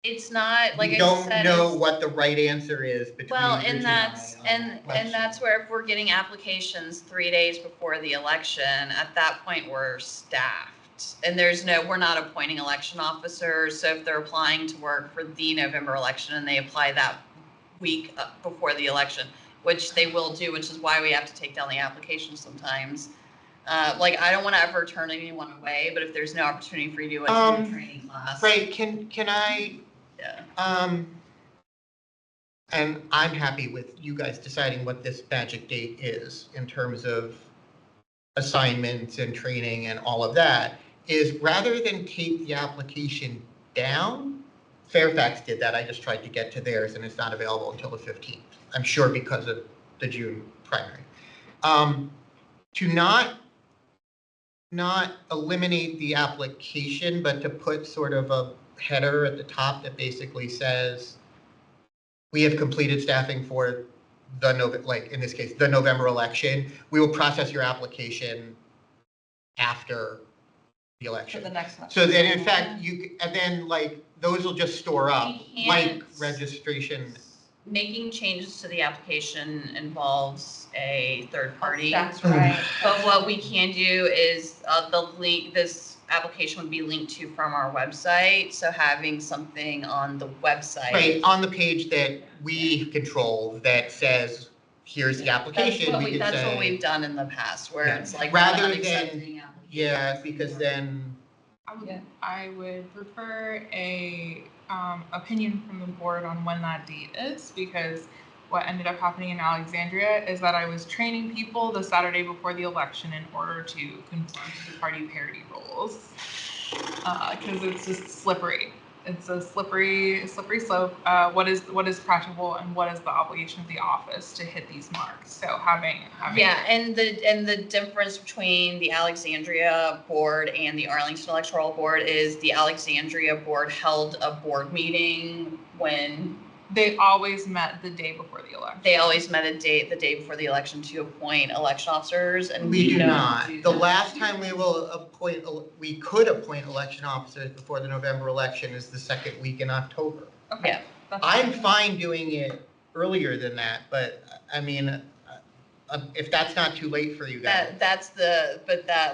it's not, like we I don't said, know it's- what the right answer is between Well, Bridget and that's, I on and, that question. and that's where if we're getting applications 3 days before the election, at that point, we're staffed. And we're not appointing election officers, so if they're applying to work for the November election and they apply that week before the election, which they will do, which is why we have to take down the application sometimes. I don't want to ever turn anyone away, but if there's no opportunity for you to attend a training class. Right, can I, Yeah. and I'm happy with you guys deciding what this magic date is in terms of assignments and training and all of that, is rather than take the application down, Fairfax did that, I just tried to get to theirs and it's not available until the 15th. I'm sure because of the June primary. To not eliminate the application, but to put sort of a header at the top that basically says, we have completed staffing for in this case, the November election. We will process your application after the For election. the next one. So then, in fact, and then those will just store up, We like can't- registration. Making changes to the application involves a third party. That's right. But what we can do is this application would be linked to from our website. So having something on the website. Right, on the page that we control that says, here's the application, we could That's what say, we've done in the past, where Yeah. it's like. Rather we're not than- accepting yeah, because then, I would prefer a opinion from the board on when that date is, because what ended up happening in Alexandria is that I was training people the Saturday before the election in order to conform to the party parity rules. Because it's just slippery. It's a slippery slope. What is practical and what is the obligation of the office to hit these marks? So having Yeah, and the difference between the Alexandria board and the Arlington Electoral Board is the Alexandria board held a board meeting when they always met the day before the election. they always met the day before the election to appoint election officers, and we do don't not. do The that. last time we could appoint election officers before the November election is the second week in October. Okay. Yeah. That's I'm fine. fine doing it earlier than that, but I mean, if that's not too late for you guys.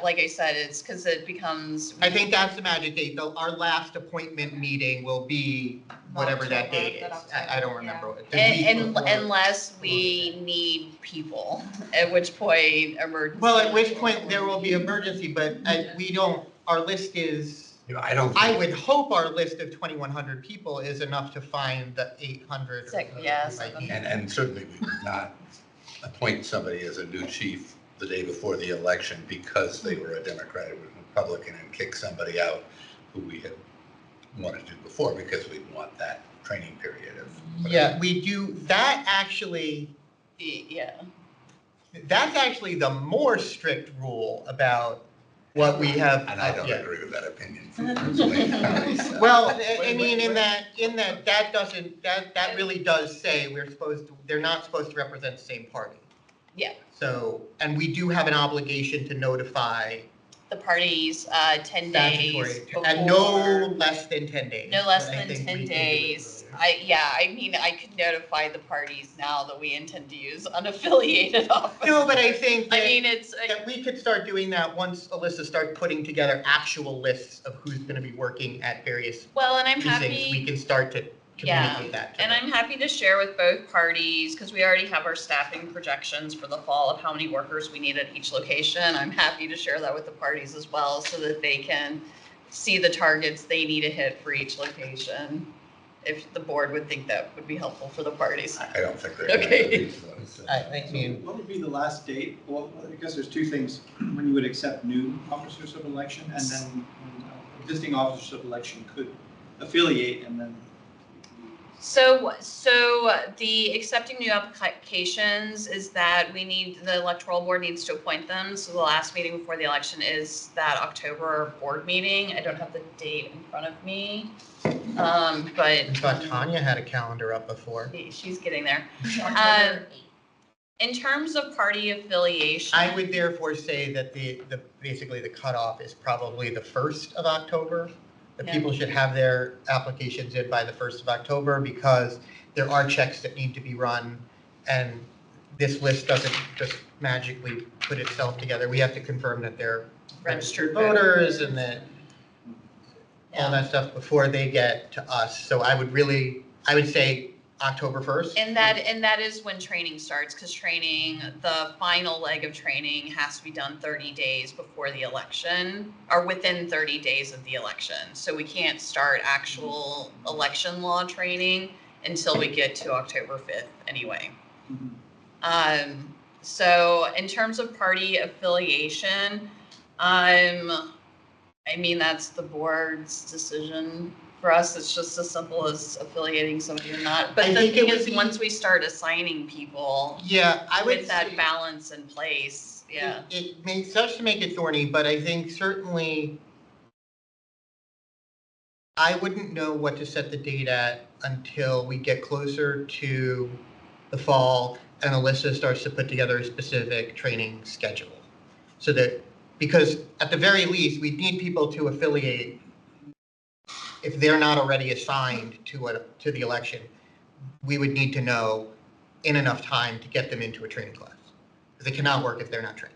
Like I said, it's because it becomes. I think that's the magic date, though. Our last appointment meeting will be whatever that October, date that is. October, I don't yeah. remember. What- the week And before. unless we need people, at which point emergency. Well, at which point there will be emergency, but our list is, I don't. I would hope our list of 2,100 people is enough to find the 800. Yes. And certainly we would not appoint somebody as a new chief the day before the election because they were a Democrat or Republican and kick somebody out who we had wanted to do before, because we want that training period of. Yeah, we do, that actually, Yeah. that's actually the more strict rule about what we have. And I don't yeah. agree with that opinion. from Pennsylvania, so. Well, I mean, in that that really does say they're not supposed to represent the same party. Yeah. So, and we do have an obligation to notify The parties, 10 statutory, days and no before. less than 10 days. No less but I than think 10 we can do it days. earlier. I mean, I could notify the parties now that we intend to use unaffiliated officers. No, but I think I that, mean, it's, that we could start doing that once Alyssa starts putting together actual lists of who's gonna be working at various well, and I'm precincts. We happy, can start to yeah, communicate that to and them. I'm happy to share with both parties, because we already have our staffing projections for the fall of how many workers we need at each location. I'm happy to share that with the parties as well, so that they can see the targets they need to hit for each location. If the board would think that would be helpful for the parties. I don't think they're going Okay. to reach those. I mean, What would be the last date? Well, I guess there's two things, when you would accept new officers of election, and then when existing officers of election could affiliate, and then. So the accepting new applications is that the electoral board needs to appoint them. So the last meeting before the election is that October board meeting. I don't have the date in front of me. I But thought Tanya had a calendar up before. she's getting there. October 8th. In terms of party affiliation. I would therefore say that basically the cutoff is probably the 1st of October. The Yeah. people should have their applications in by the 1st of October, because there are checks that need to be run, and this list doesn't just magically put itself together. We have to confirm that they're registered voters and that all that stuff before they get to us. So I would say October 1st. And that is when training starts, because the final leg of training has to be done 30 days before the election, or within 30 days of the election. So we can't start actual election law training until we get to October 5th anyway. So in terms of party affiliation, I mean, that's the board's decision. For us, it's just as simple as affiliating somebody or not. But I the think it thing would is, be- once we start assigning people Yeah, I would with that say- balance in place, yeah. It makes such to make it thorny, but I think certainly I wouldn't know what to set the date at until we get closer to the fall and Alyssa starts to put together a specific training schedule. So that, because at the very least, we need people to affiliate if they're not already assigned to the election. We would need to know in enough time to get them into a training class. Because they cannot work if they're not trained.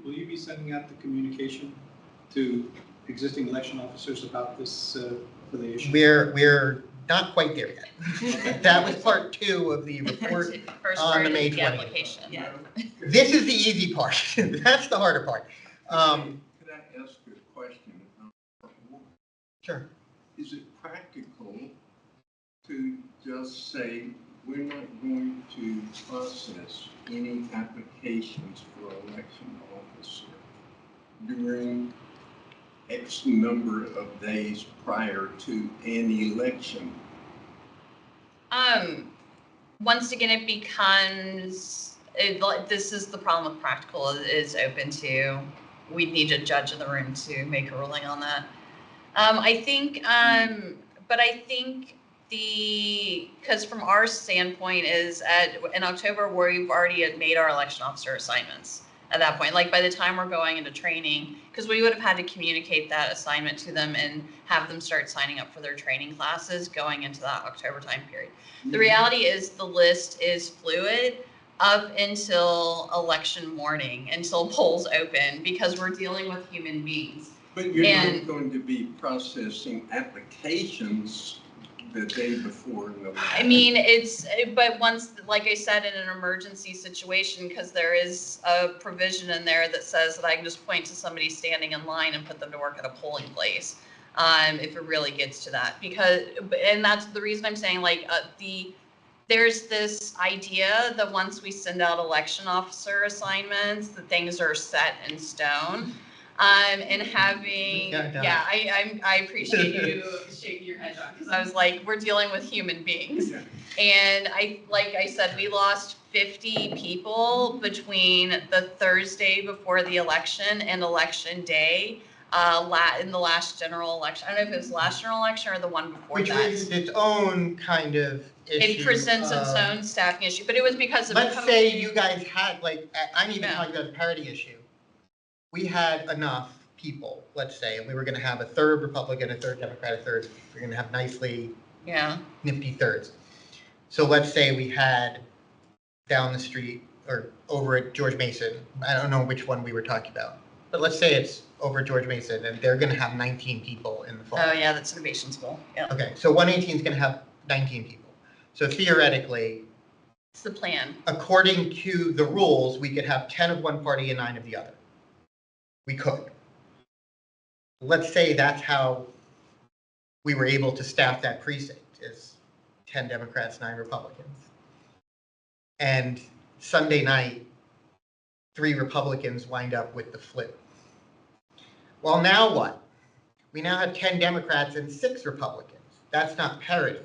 Will you be sending out the communication to existing election officers about this affiliation? We're not quite there yet. That was part 2 of the report. First on part the is May the 20th. application. Yeah. This is the easy part. That's the harder part. Could I ask a question? Sure. Is it practical to just say, we're not going to process any applications for election officer during X number of days prior to an election? Once again, it becomes, this is the problem with practical is open to, we'd need a judge in the room to make a ruling on that. I think, but I think because from our standpoint is in October, we've already had made our election officer assignments at that point. Like by the time we're going into training, because we would have had to communicate that assignment to them and have them start signing up for their training classes going into that October time period. The reality is the list is fluid up until election morning, until polls open, because we're dealing with human beings. But you're not going to be processing applications the day before an election. I mean, but once, like I said, in an emergency situation, because there is a provision in there that says that I can just point to somebody standing in line and put them to work at a polling place, if it really gets to that. And that's the reason I'm saying, like, there's this idea that once we send out election officer assignments, that things are set in stone. And having, yeah, I appreciate you shaking your head, John, because I was like, we're dealing with human beings. Yeah. And like I said, we lost 50 people between the Thursday before the election and election day. in the last general election. I don't know if it was the last general election or the one before Which that. raises its own kind of issue. It presents its own staffing issue, but it was because of Let's COVID. say you guys had, like, I'm even Yeah. talking about the parity issue. We had enough people, let's say, and we were gonna have a third Republican, a third Democrat, a third, we're gonna have nicely Yeah. nifty thirds. So let's say we had down the street or over at George Mason, I don't know which one we were talking about, but let's say it's over at George Mason and they're gonna have 19 people in the fall. Oh, yeah, that's Innovation School. Yeah. Okay, so 118 is gonna have 19 people. So theoretically, It's the plan. according to the rules, we could have 10 of one party and 9 of the other. We could. Let's say that's how we were able to staff that precinct, is 10 Democrats, 9 Republicans. And Sunday night, 3 Republicans wind up with the flip. Well, now what? We now have 10 Democrats and 6 Republicans. That's not parity.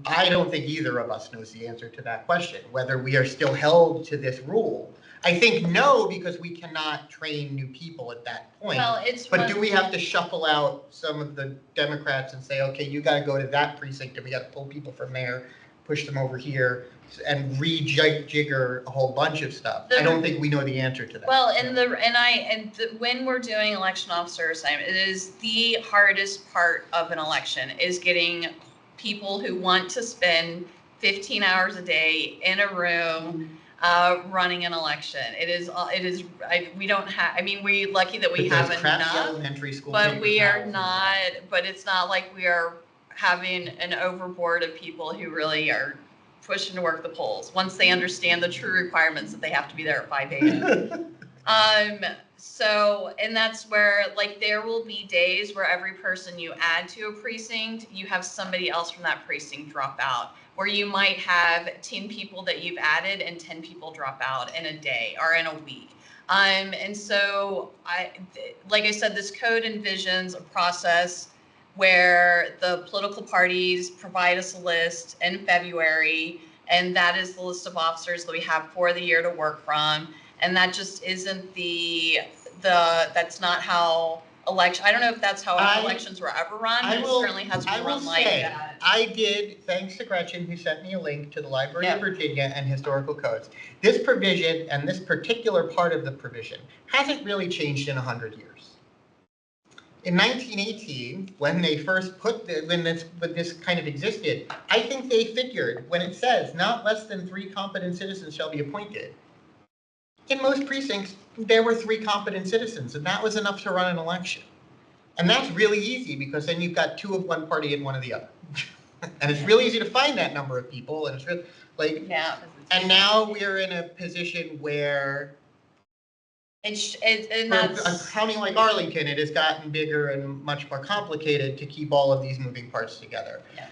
I don't think either of us knows the answer to that question, whether we are still held to this rule. I think no, because we cannot train new people at that point. Well, it's. But do we have to shuffle out some of the Democrats and say, okay, you gotta go to that precinct and we gotta pull people from there, push them over here and rejigger a whole bunch of stuff? I don't think we know the answer to that. Well, when we're doing election officer assignment, it is the hardest part of an election is getting people who want to spend 15 hours a day in a room running an election. We don't have, I mean, we're lucky that we have enough, Elementary school but we are papers. not, but it's not like we are having an overboard of people who really are pushing to work the polls once they understand the true requirements that they have to be there at 5 a.m. So, and that's where, like, there will be days where every person you add to a precinct, you have somebody else from that precinct drop out. Where you might have 10 people that you've added and 10 people drop out in a day or in a week. And so like I said, this code envisions a process where the political parties provide us a list in February, and that is the list of officers that we have for the year to work from. And that just isn't that's not how I don't know if that's how elections were ever run, but it certainly has been run like that. I did, thanks to Gretchen, who sent me a link to the Library of Virginia and historical codes. This provision and this particular part of the provision hasn't really changed in 100 years. In 1918, when they first when this kind of existed, I think they figured when it says not less than 3 competent citizens shall be appointed. In most precincts, there were 3 competent citizens, and that was enough to run an election. And that's really easy because then you've got 2 of one party and 1 of the other. And it's really easy to find that number of people, and it's really like, and now we're in a position where and for a county like Arlington, it has gotten bigger and much more complicated to keep all of these moving parts together. Yeah.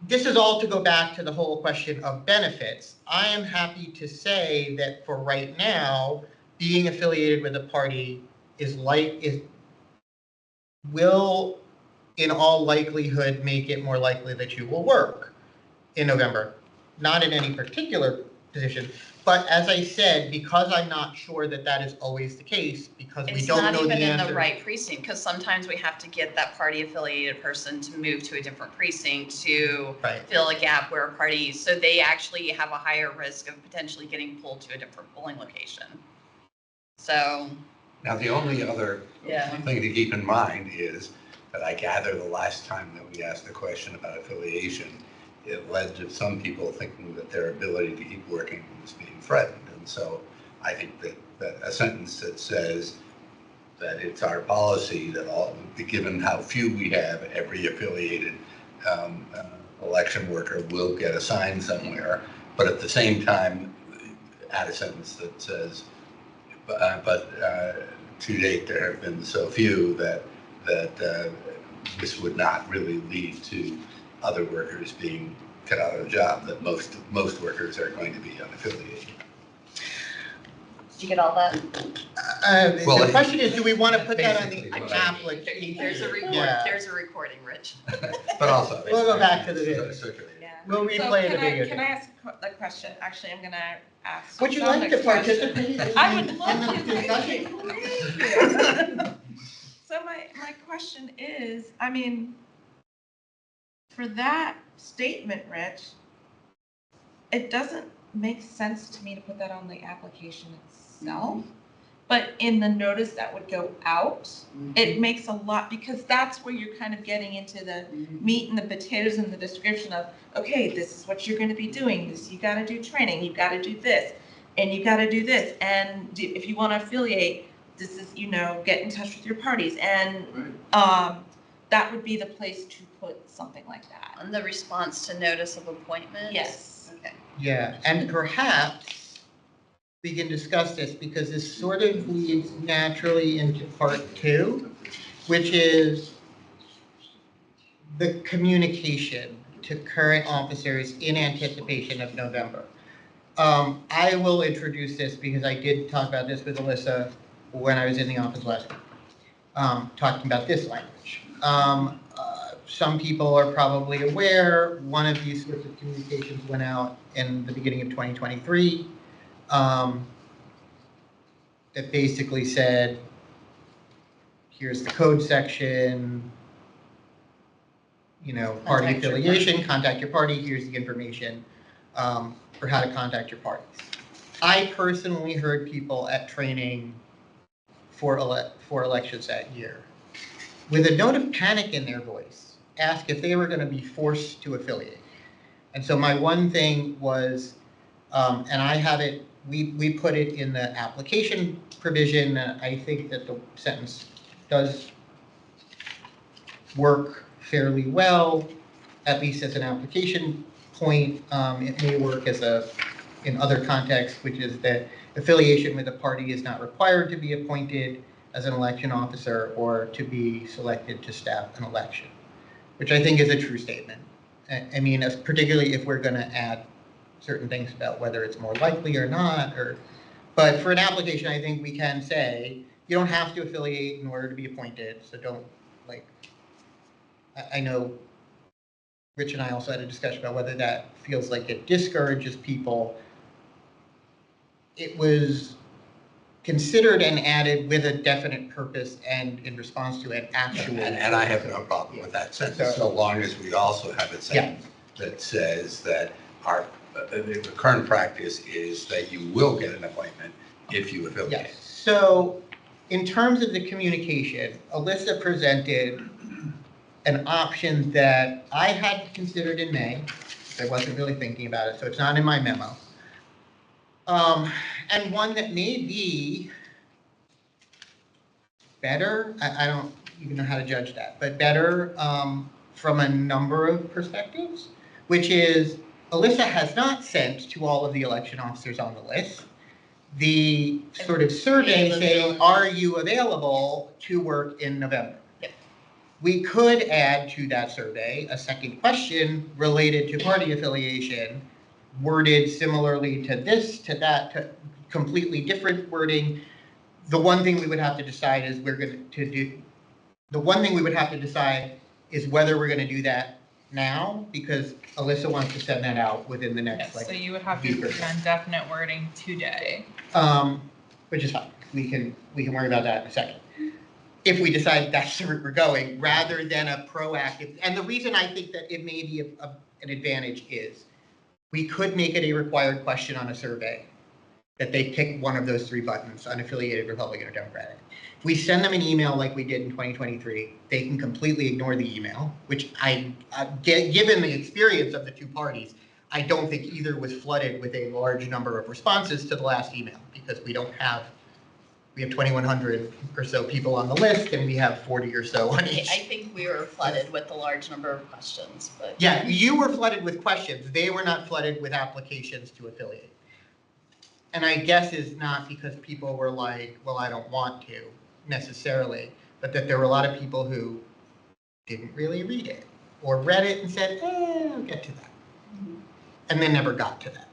This is all to go back to the whole question of benefits. I am happy to say that for right now, being affiliated with a party will in all likelihood make it more likely that you will work in November. Not in any particular position, but as I said, because I'm not sure that that is always the case, because we don't know the answer. It's not even in the right precinct, because sometimes we have to get that party affiliated person to move to a different precinct to fill a gap where a party, so they actually have a higher risk of potentially getting pulled to a different polling location. So. Now, the only other thing to keep in mind is that I gather the last time that we asked the question about affiliation, it led to some people thinking that their ability to keep working was being threatened. And so I think that a sentence that says that it's our policy that given how few we have, every affiliated election worker will get assigned somewhere, but at the same time, add a sentence that says, but to date, there have been so few that this would not really lead to other workers being cut out of a job, that most workers are going to be unaffiliated. Did you get all that? The question is, do we want to put that on the application? There's a recording. There's a recording, Rich. But also, we'll go back to the video. We'll replay the video. Can I ask a question? Actually, I'm going to ask. Would you like to participate? I would love to. So my question is, I mean, for that statement, Rich, it doesn't make sense to me to put that on the application itself. But in the notice that would go out, it makes a lot, because that's where you're kind of getting into the meat and the potatoes and the description of, okay, this is what you're gonna be doing, this, you gotta do training, you gotta do this, and you gotta do this, and if you wanna affiliate, this is, get in touch with your parties, and, that would be the place to put something like that. On the response to notice of appointment? Yes. Okay. Yeah, and perhaps we can discuss this because this sort of leads naturally into part 2, which is the communication to current officers in anticipation of November. I will introduce this because I did talk about this with Alyssa when I was in the office last week, talking about this language. Some people are probably aware, one of these sorts of communications went out in the beginning of 2023 that basically said, here's the code section, party Contact your affiliation, contact your party, here's the information for how to contact your parties. I personally heard people at training for elections that year, with a note of panic in their voice, ask if they were going to be forced to affiliate. And so my one thing was, and I have it, we put it in the application provision. I think that the sentence does work fairly well, at least as an application point. It may work as in other contexts, which is that affiliation with a party is not required to be appointed as an election officer or to be selected to staff an election, which I think is a true statement. I mean, particularly if we're going to add certain things about whether it's more likely or not, but for an application, I think we can say you don't have to affiliate in order to be appointed. So don't I know Rich and I also had a discussion about whether that feels like it discourages people. It was considered and added with a definite purpose and in response to an actual. And I have no problem with that sentence, so long as we also have a sentence that says that the current practice is that you will get an appointment if you affiliate. Yes. So in terms of the communication, Alyssa presented an option that I had considered in May. I wasn't really thinking about it, so it's not in my memo. And one that may be better, I don't even know how to judge that, but better from a number of perspectives, which is Alyssa has not sent to all of the election officers on the list the sort of survey saying, are you available to work in November? Yep. We could add to that survey a second question related to party affiliation, worded similarly to this, to that, to completely different wording. The one thing we would have to decide is whether we're going to do that now, because Alyssa wants to send that out within the next Yes, so you would have to week or put on definite wording today. which is fine. We can worry about that in a second. If we decide that's the route we're going, rather than a proactive, and the reason I think that it may be an advantage is we could make it a required question on a survey that they pick one of those 3 buttons, unaffiliated, Republican, or Democratic. If we send them an email like we did in 2023, they can completely ignore the email, which given the experience of the 2 parties, I don't think either was flooded with a large number of responses to the last email, because we have 2,100 or so people on the list, and we have 40 or so on each. I think we were flooded with a large number of questions, but. Yeah, you were flooded with questions. They were not flooded with applications to affiliate. And I guess is not because people were like, well, I don't want to necessarily, but that there were a lot of people who didn't really read it, or read it and said, I'll get to that. And then never got to that.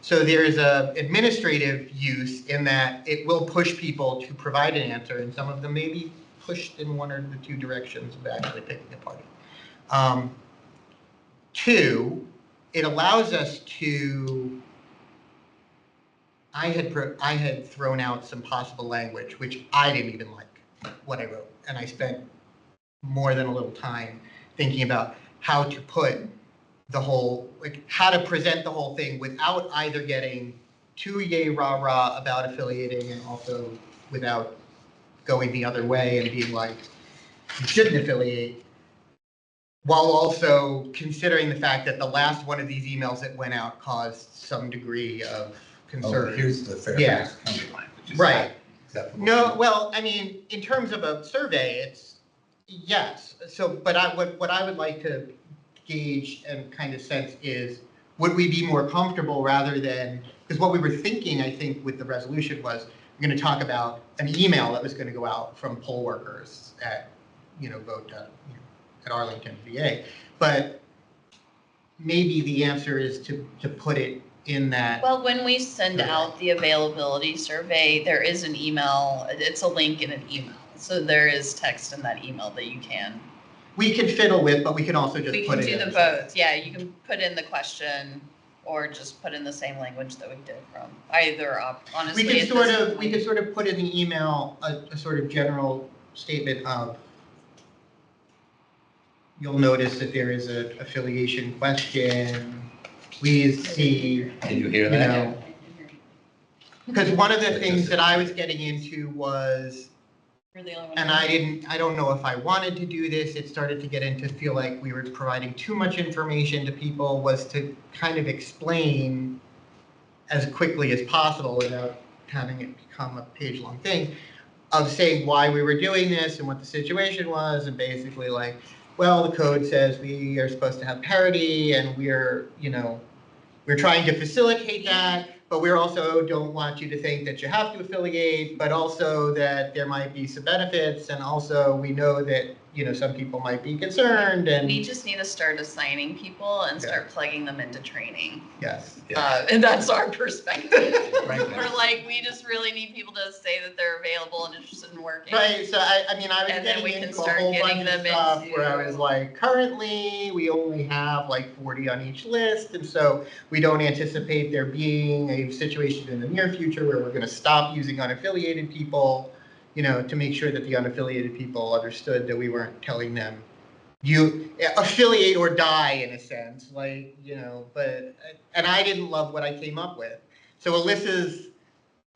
So there is a administrative use in that it will push people to provide an answer, and some of them may be pushed in one or the 2 directions of actually picking a party. 2, it allows us to. I had thrown out some possible language which I didn't even like, what I wrote. And I spent more than a little time thinking about how to put the whole, like how to present the whole thing without either getting too yay rah rah about affiliating and also without going the other way and being like, you shouldn't affiliate, while also considering the fact that the last one of these emails that went out caused some degree of concern. Oh, here's the Yeah. Fairfax County line, which is Right. not acceptable. No, well, I mean, in terms of a survey, it's, yes. So, but what I would like to gauge and kind of sense is, would we be more comfortable rather than, because what we were thinking, I think, with the resolution was, we're going to talk about an email that was going to go out from poll workers at, vote, at Arlington, VA. But maybe the answer is to put it in that. Well, when we send Survey. out the availability survey, there is an email, it's a link in an email. So there is text in that email that you can. We can fiddle with, but we can also just We put can it do in. the both. Yeah, you can put in the question or just put in the same language that we did from either honestly. We could at sort this of, point- we could sort of put in the email a sort of general statement of, you'll notice that there is an affiliation question. Please see, Can you hear you that? know, because one of the things that I was getting into was, You're the only one. and I don't know if I wanted to do this, it started to get into feel like we were providing too much information to people, was to kind of explain as quickly as possible without having it become a page-long thing, of saying why we were doing this and what the situation was, and basically like, well, the code says we are supposed to have parity, and we're trying to facilitate that, but we also don't want you to think that you have to affiliate, but also that there might be some benefits, and also we know that, some people might be concerned, and We just need to start assigning people and start plugging them into training. yes. And that's our perspective. Right. We're like, we just really need people to say that they're available and interested in working. Right, so I mean, I was And then we getting can into a start whole getting bunch of them stuff where I into- was like, currently, we only have like 40 on each list, and so we don't anticipate there being a situation in the near future where we're gonna stop using unaffiliated people, to make sure that the unaffiliated people understood that we weren't telling them, you affiliate or die, in a sense, like, but, and I didn't love what I came up with. So Alyssa's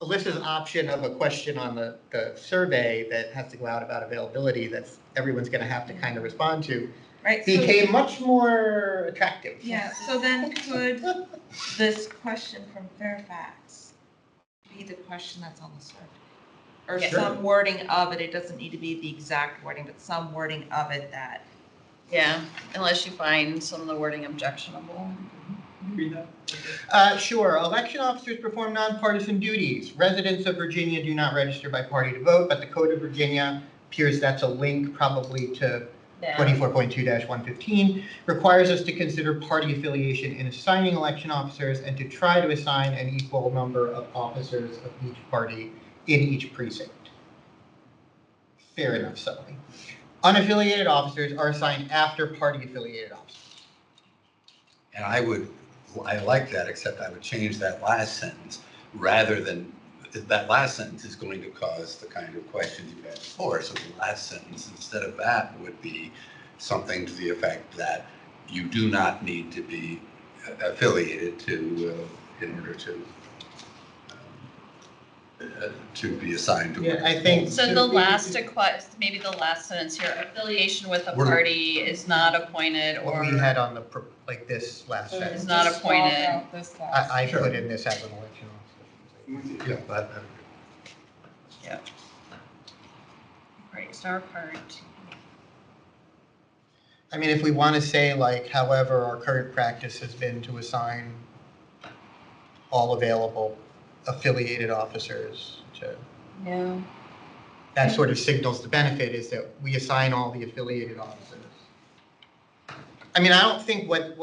option of a question on the survey that has to go out about availability, that's everyone's gonna have to kind of respond to, Right, so, became much more attractive. yeah, so then could this question from Fairfax be the question that's on the survey? Or Yeah. some wording of it, it doesn't need to be the exact wording, but some wording of it that, Yeah, unless you find some of the wording objectionable. Read that. Sure. Election officers perform nonpartisan duties. Residents of Virginia do not register by party to vote, but the Code of Virginia appears that's a link probably to 24.2-115, requires us to consider party affiliation in assigning election officers and to try to assign an equal number of officers of each party in each precinct. Fair enough, Sully. Unaffiliated officers are assigned after party affiliated officers. And I like that, except I would change that last sentence rather than, that last sentence is going to cause the kind of questions you had before. So the last sentence, instead of that, would be something to the effect that you do not need to be affiliated in order to be assigned to. Yeah, I think. So the last, maybe the last sentence here, affiliation with a We're- party is not appointed What or we had on the, like this last is sentence. not Just swap appointed. out this last- I Sure. put in this as an election officer. Yeah, but, Right, so our part. I mean, if we want to say like, however, our current practice has been to assign all available affiliated officers to, Yeah. that sort of signals the benefit is that we assign all the affiliated officers. I mean, I don't think what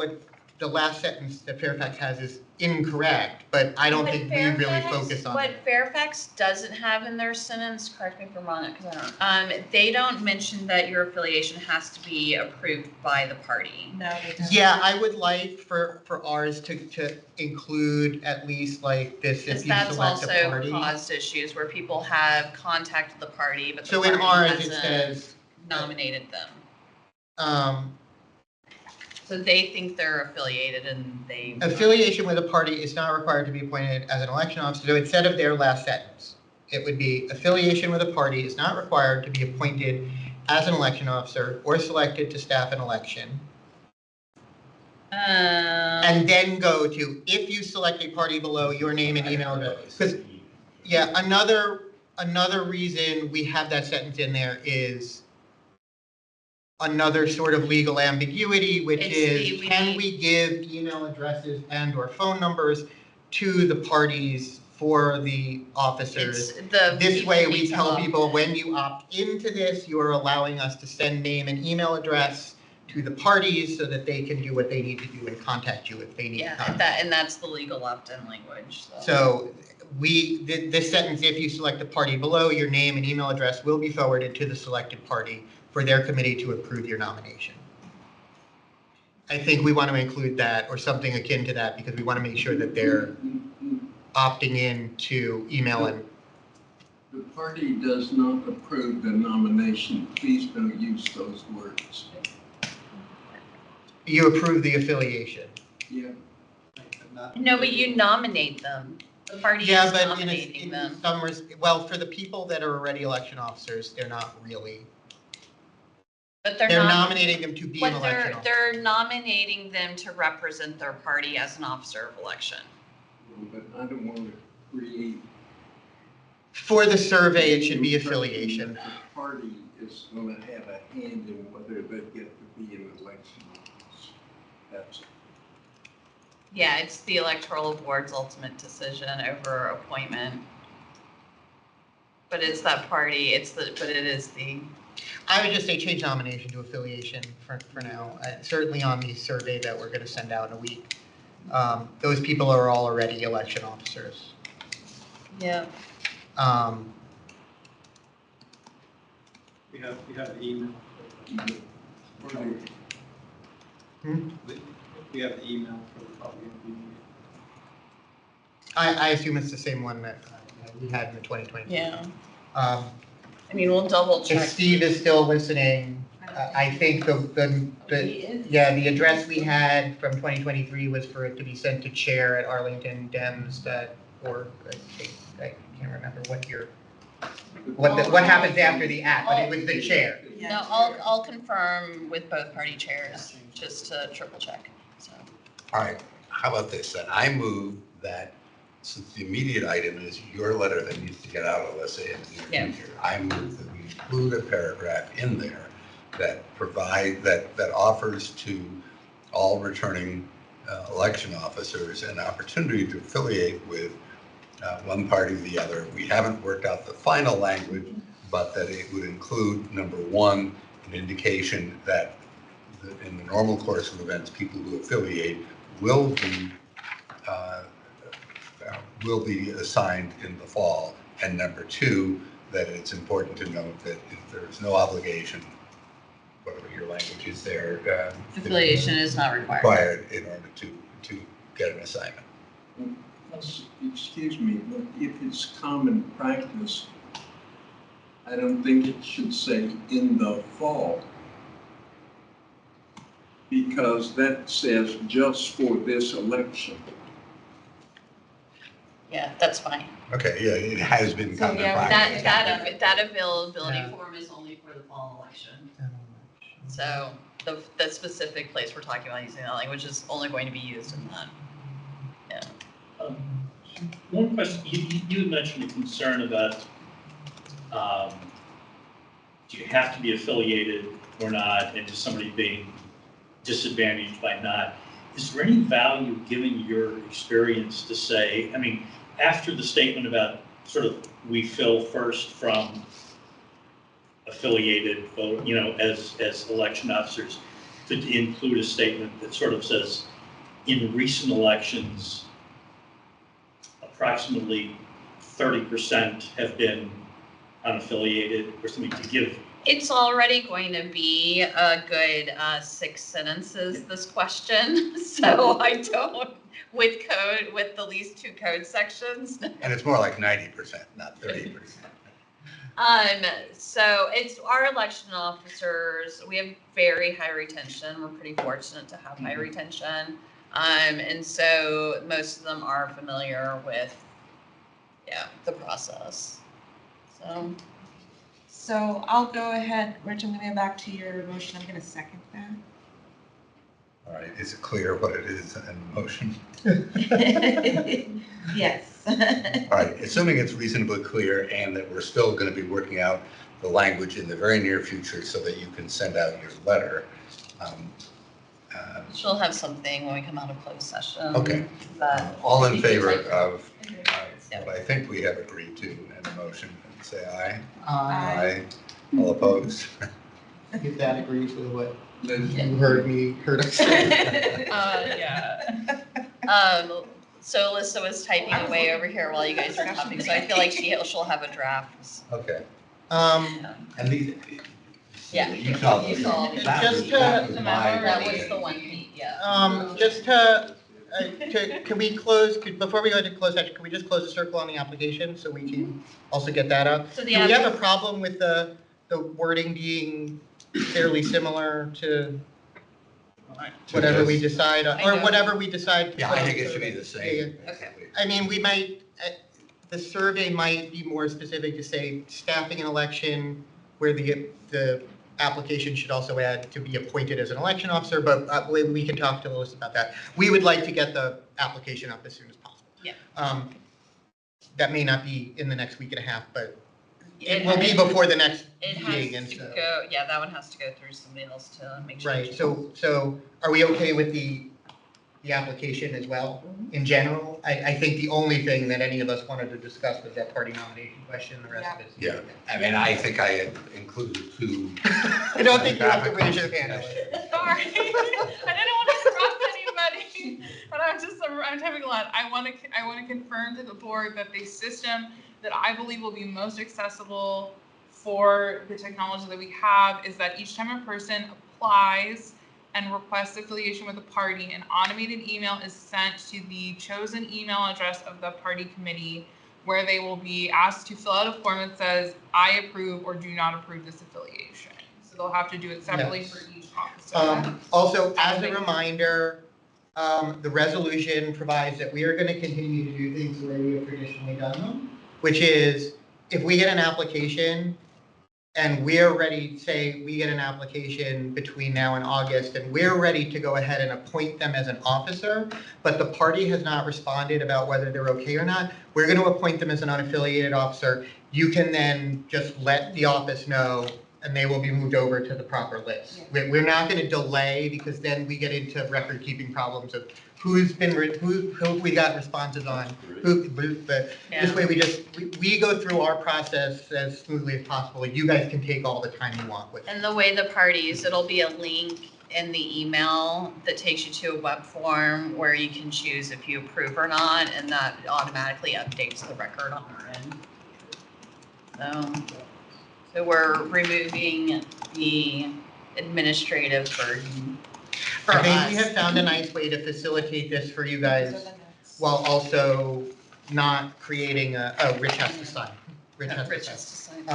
the last sentence that Fairfax has is incorrect, but I don't What think we really Fairfax- focus on What it. Fairfax doesn't have in their sentence, correct me if I'm wrong, because I don't, they don't mention that your affiliation has to be approved by the party. No, they don't. Yeah, I would like for ours to include at least like this, Because if you that's select a also party. caused issues where people have contacted the party, but the So in party ours, it hasn't says, nominated them. um, So they think they're affiliated and they. affiliation with a party is not required to be appointed as an election officer. So instead of their last sentence, it would be affiliation with a party is not required to be appointed as an election officer or selected to staff an election. And then go to, if you select a party below, your name and email address. Because, yeah, another reason we have that sentence in there is another sort of legal ambiguity, which is, can we give email addresses and or phone numbers to the parties for the officers? This way we tell people, when you opt into this, you're allowing us to send name and email address to the parties so that they can do what they need to do and contact you if they need to Yeah, contact. and that's the legal opt-in language, so. So this sentence, if you select the party below, your name and email address will be forwarded to the selected party for their committee to approve your nomination. I think we want to include that or something akin to that because we want to make sure that they're opting in to email and. The party does not approve the nomination. Please don't use those words. You approve the affiliation. Yeah. No, but you nominate them. The party Yeah, is but nominating them. well, for the people that are already election officers, they're not really. But They're they're not. nominating them to be an But election officer. they're nominating them to represent their party as an officer of election. But I don't want to create. For the survey, it should be affiliation. The party is going to have a hand in whether they get to be an election officer. That's it. Yeah, it's the electoral board's ultimate decision over appointment. But it's that party, but it is the. I would just say change nomination to affiliation for now. Certainly on the survey that we're going to send out in a week. Those people are all already election officers. Yeah. We have the email. We have the email for the copy of the meeting. I assume it's the same one that we had in the 2020. Yeah. I mean, we'll double check. If Steve is still listening, I think the address we had from 2023 was for it to be sent to chair@arlingtondems.org. I can't remember what happens after the @ but it was the chair. No, I'll confirm with both party chairs, just to triple check, so. All right, how about this, then? I move that, since the immediate item is your letter that needs to get out, let's say, in the near future, I move that we include a paragraph in there that that offers to all returning election officers an opportunity to affiliate with one party or the other. We haven't worked out the final language, but that it would include, number one, an indication that in the normal course of events, people who affiliate will be assigned in the fall. And number two, that it's important to note that if there is no obligation, whatever your language is there. Affiliation is not required. In order to get an assignment. Excuse me, but if it's common practice, I don't think it should say in the fall. Because that says just for this election. Yeah, that's fine. Okay, yeah, it has been So, common yeah, practice. that availability Yeah. form is only for the fall election. So the specific place we're talking about using that language is only going to be used in that. Yeah. One question, you had mentioned a concern about, do you have to be affiliated or not, and is somebody being disadvantaged by not? Is there any value, given your experience, to say, I mean, after the statement about sort of we fill first from affiliated vote, as election officers, to include a statement that sort of says in recent elections, approximately 30% have been unaffiliated or something to give? It's already going to be a good 6 sentences, this question. So I don't, with code, with the least 2 code sections. And it's more like 90%, not 30%. So it's our election officers. We have very high retention. We're pretty fortunate to have high retention. And so most of them are familiar with, the process. So I'll go ahead, Rich, I'm gonna go back to your motion. I'm gonna second that. All right, is it clear what it is in the motion? Yes. All right, assuming it's reasonably clear and that we're still going to be working out the language in the very near future so that you can send out your letter. She'll have something when we come out of closed session. Okay. But All in favor of what I think we have agreed to in the motion, say aye. Aye. All opposed? If that agrees with what Liz, you heard us say. Yeah. So Alyssa was typing away over here while you guys were talking, so I feel like she'll have a draft. Okay. Yeah. And these. Yeah. You saw them. You saw them. That was my That was motion. the one thing, yeah. Just can we close, before we go into closed session, can we just close the circle on the application so we can also get that up? So Do we have a problem with the wording being fairly similar to whatever we decide, or whatever we decide? Yeah, I think it should be the same. Yeah. Okay. I mean, we might, the survey might be more specific to say staffing an election where the application should also add to be appointed as an election officer, but we can talk to Lois about that. We would like to get the application up as soon as possible. Yeah. That may not be in the next week and a half, but it will be before the next meeting. It has to go, yeah, that one has to go through somebody else to make sure. Right, so are we okay with the application as well, in general? I think the only thing that any of us wanted to discuss was that party nomination question, the rest of it. Yeah, I mean, I think I had included 2. I don't think you have to raise your hand. Sorry, I didn't want to interrupt anybody, but I'm typing a lot. I want to confirm to the board that the system that I believe will be most accessible for the technology that we have is that each time a person applies and requests affiliation with a party, an automated email is sent to the chosen email address of the party committee, where they will be asked to fill out a form that says, I approve or do not approve this affiliation. So they'll have to do it separately for each officer. Also, as a reminder, the resolution provides that we are going to continue to do things the way we have traditionally done them, which is if we get an application and we're ready, say we get an application between now and August, and we're ready to go ahead and appoint them as an officer, but the party has not responded about whether they're okay or not, we're going to appoint them as an unaffiliated officer. You can then just let the office know, and they will be moved over to the proper list. Yeah. We're not going to delay, because then we get into record keeping problems of who we got responses on, but this way we go through our process as smoothly as possible. You guys can take all the time you want with it. And the way the parties, it'll be a link in the email that takes you to a web form where you can choose if you approve or not, and that automatically updates the record on our end. So we're removing the administrative burden for I think us. we have found a nice way to facilitate this for you guys while also not creating Rich has to sign. Rich has to sign.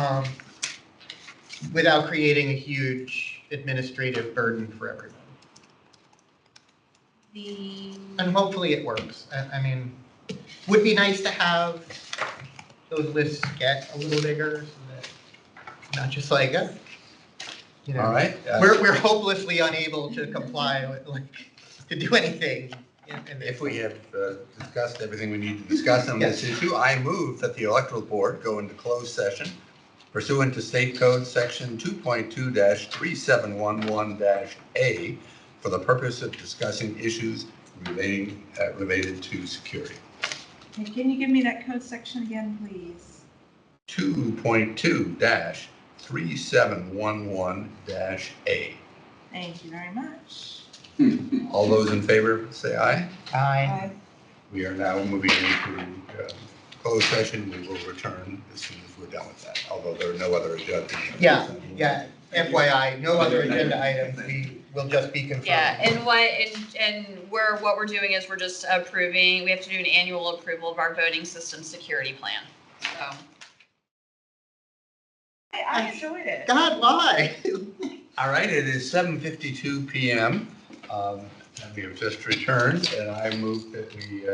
Without creating a huge administrative burden for everyone. And hopefully it works. I mean, would be nice to have those lists get a little bigger so that not just like, you know, All right. we're hopelessly unable to comply with, like, to do anything. If we have discussed everything we need to discuss on this issue, I move that the electoral board go into closed session pursuant to State Code Section 2.2-3711-A for the purpose of discussing issues related to security. Can you give me that code section again, please? 2.2-3711-A. Thank you very much. All those in favor, say aye. Aye. We are now moving into closed session. We will return as soon as we're done with that, although there are no other agenda items. Yeah, FYI, no other agenda items, we will just be confirming. Yeah, and what we're doing is we're just approving, we have to do an annual approval of our voting system security plan, so. I enjoyed it. God, why? All right, it is 7:52 PM, and we have just returned, and I move that we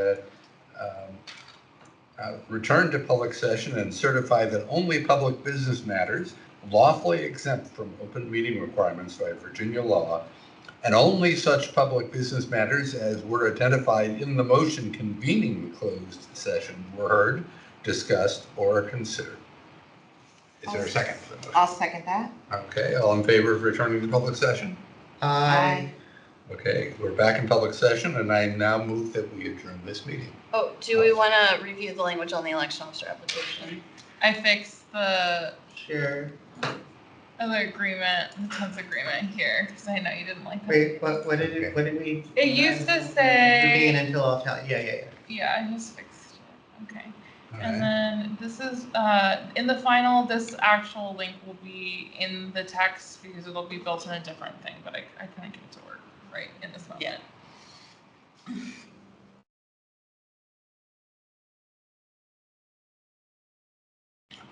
return to public session and certify that only public business matters lawfully exempt from open meeting requirements by Virginia law, and only such public business matters as were identified in the motion convening the closed session were heard, discussed, or considered. Is there a second for the motion? I'll second that. Okay, all in favor of returning to public session? Aye. Okay, we're back in public session, and I now move that we adjourn this meeting. Oh, do we want to review the language on the election officer application? I fixed the Sure. other agreement, the tenth agreement here, because I know you didn't like that. Wait, what did we? It used to Begin say, until I'll tell, yeah. yeah, I just fixed it, okay. All And right. then this is, in the final, this actual link will be in the text because it'll be built in a different thing, but I couldn't get it to work right in this moment. Yeah.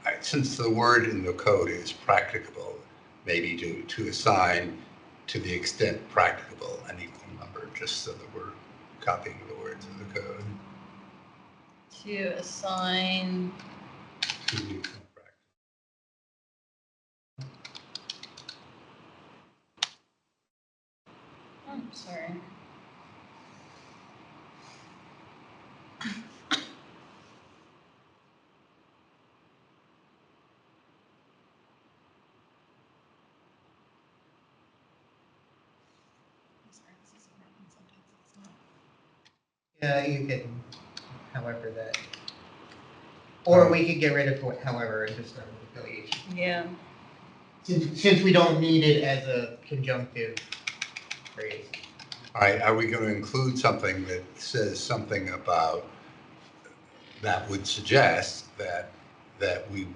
All right, since the word in the code is practicable, maybe to assign to the extent practicable an equal number, just so that we're copying the words of the code. To assign, To the extent practicable. oh, sorry. Yeah, you can, however that. Or we could get rid of however and just start with affiliation. Yeah. Since we don't need it as a conjunctive phrase. All right, are we going to include something that says something about, that would suggest that we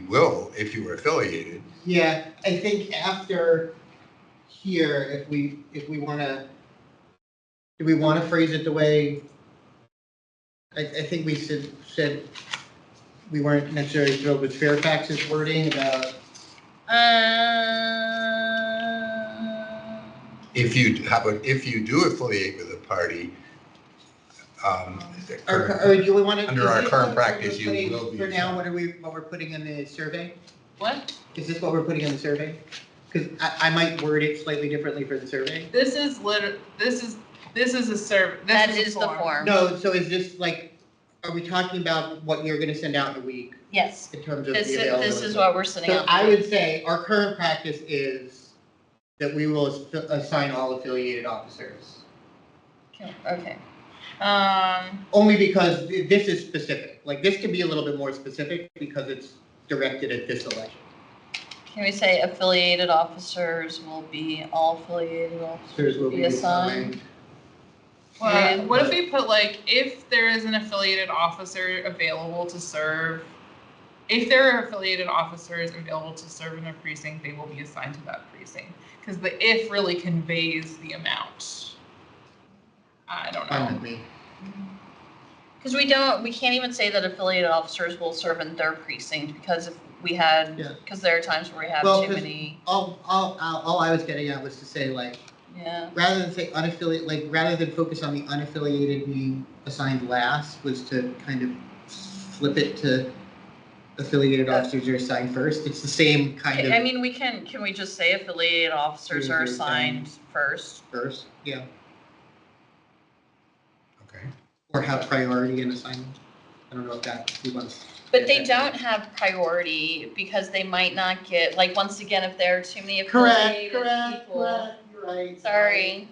will, if you were affiliated? Yeah, I think after here, if we wanna, do we wanna phrase it the way? I think we said we weren't necessarily thrilled with Fairfax's wording about. If you do affiliate with a party, Or do we wanna? under is our this current what practice, we're you putting- will be. For now, what we're putting in the survey? What? Is this what we're putting in the survey? Because I might word it slightly differently for the survey. This is this is a That is the form. No, so is this like, are we talking about what you're gonna send out in a week Yes, in terms of the this availability? is what we're sending So out. I would say our current practice is that we will assign all affiliated officers. Okay. Only because this is specific, like this can be a little bit more specific because it's directed at this election. Can we say affiliated officers will be, all affiliated officers will be assigned? Well, what if we put like, if there is an affiliated officer available to serve, if there are affiliated officers available to serve in a precinct, they will be assigned to that precinct. Because the if really conveys the amount. I don't Fine know. with me. Because we can't even say that affiliated officers will serve in their precinct, because if we had, Yeah. because there are times where we have Well, too 'cause many, all I was getting at was to say like, yeah. rather than say unaffiliated, like rather than focus on the unaffiliated being assigned last, was to kind of flip it to affiliated officers are assigned first. It's the same kind I of mean, can we just say affiliated officers are assigned first? first, yeah, Okay. or have priority in assignment. I don't know if that, we want to. But they don't have priority because they might not get, like, once again, if there are too many Correct, affiliated correct, people. correct, you're right. Sorry.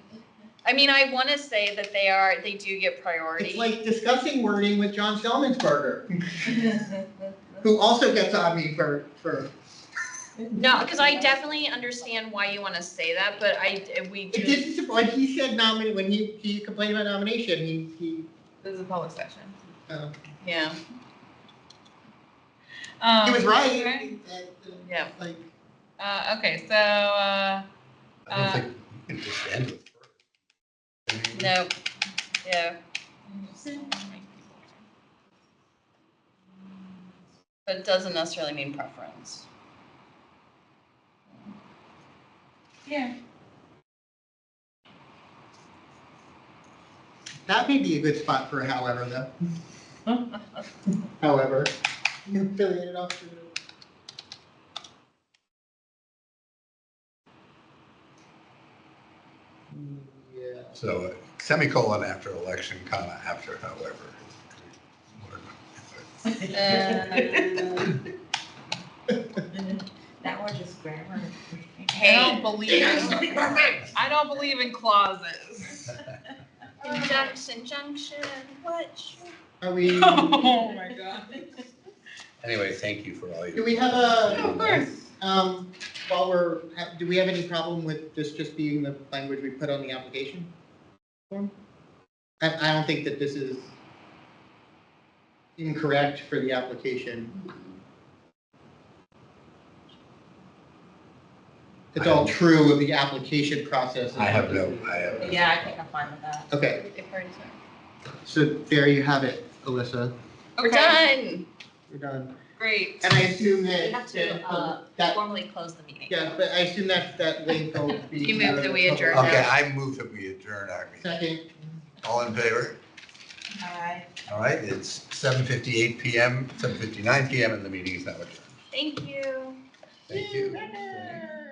I mean, I want to say that they do get priority. It's like discussing wording with John Selmansberger, who also gets on me for No, because I definitely understand why you want to say that, but we It just, didn't, when he said when he complained about nomination, he, This is a public session. yeah, he was right. Okay. Yeah. Like, Okay, so, I don't think you can just end with first. no, yeah, but it doesn't necessarily mean preference. Yeah. that may be a good spot for a however, though. However, you affiliated officer. Yeah. So semicolon after election, comma, after however. Now we're just grammar. I don't believe in clauses. Conjunction, what? Are we, Oh my god. Anyway, thank you for all your. do we have Of course. while do we have any problem with this just being the language we put on the application form? I don't think that this is incorrect for the application. It's all true of the application process. I have no. Yeah, I think I'm fine with that. Okay, so there you have it, Alyssa. We're Okay, done. We're done. Great. And I assume We that, have to that, formally close the meeting. yeah, but I assume that link will be. You move that we adjourn Okay, I move that we adjourn our meeting. Second. All in favor? Aye. All right, it's 7:58 PM, 7:59 PM, and the meeting is now adjourned. Thank you. Thank you.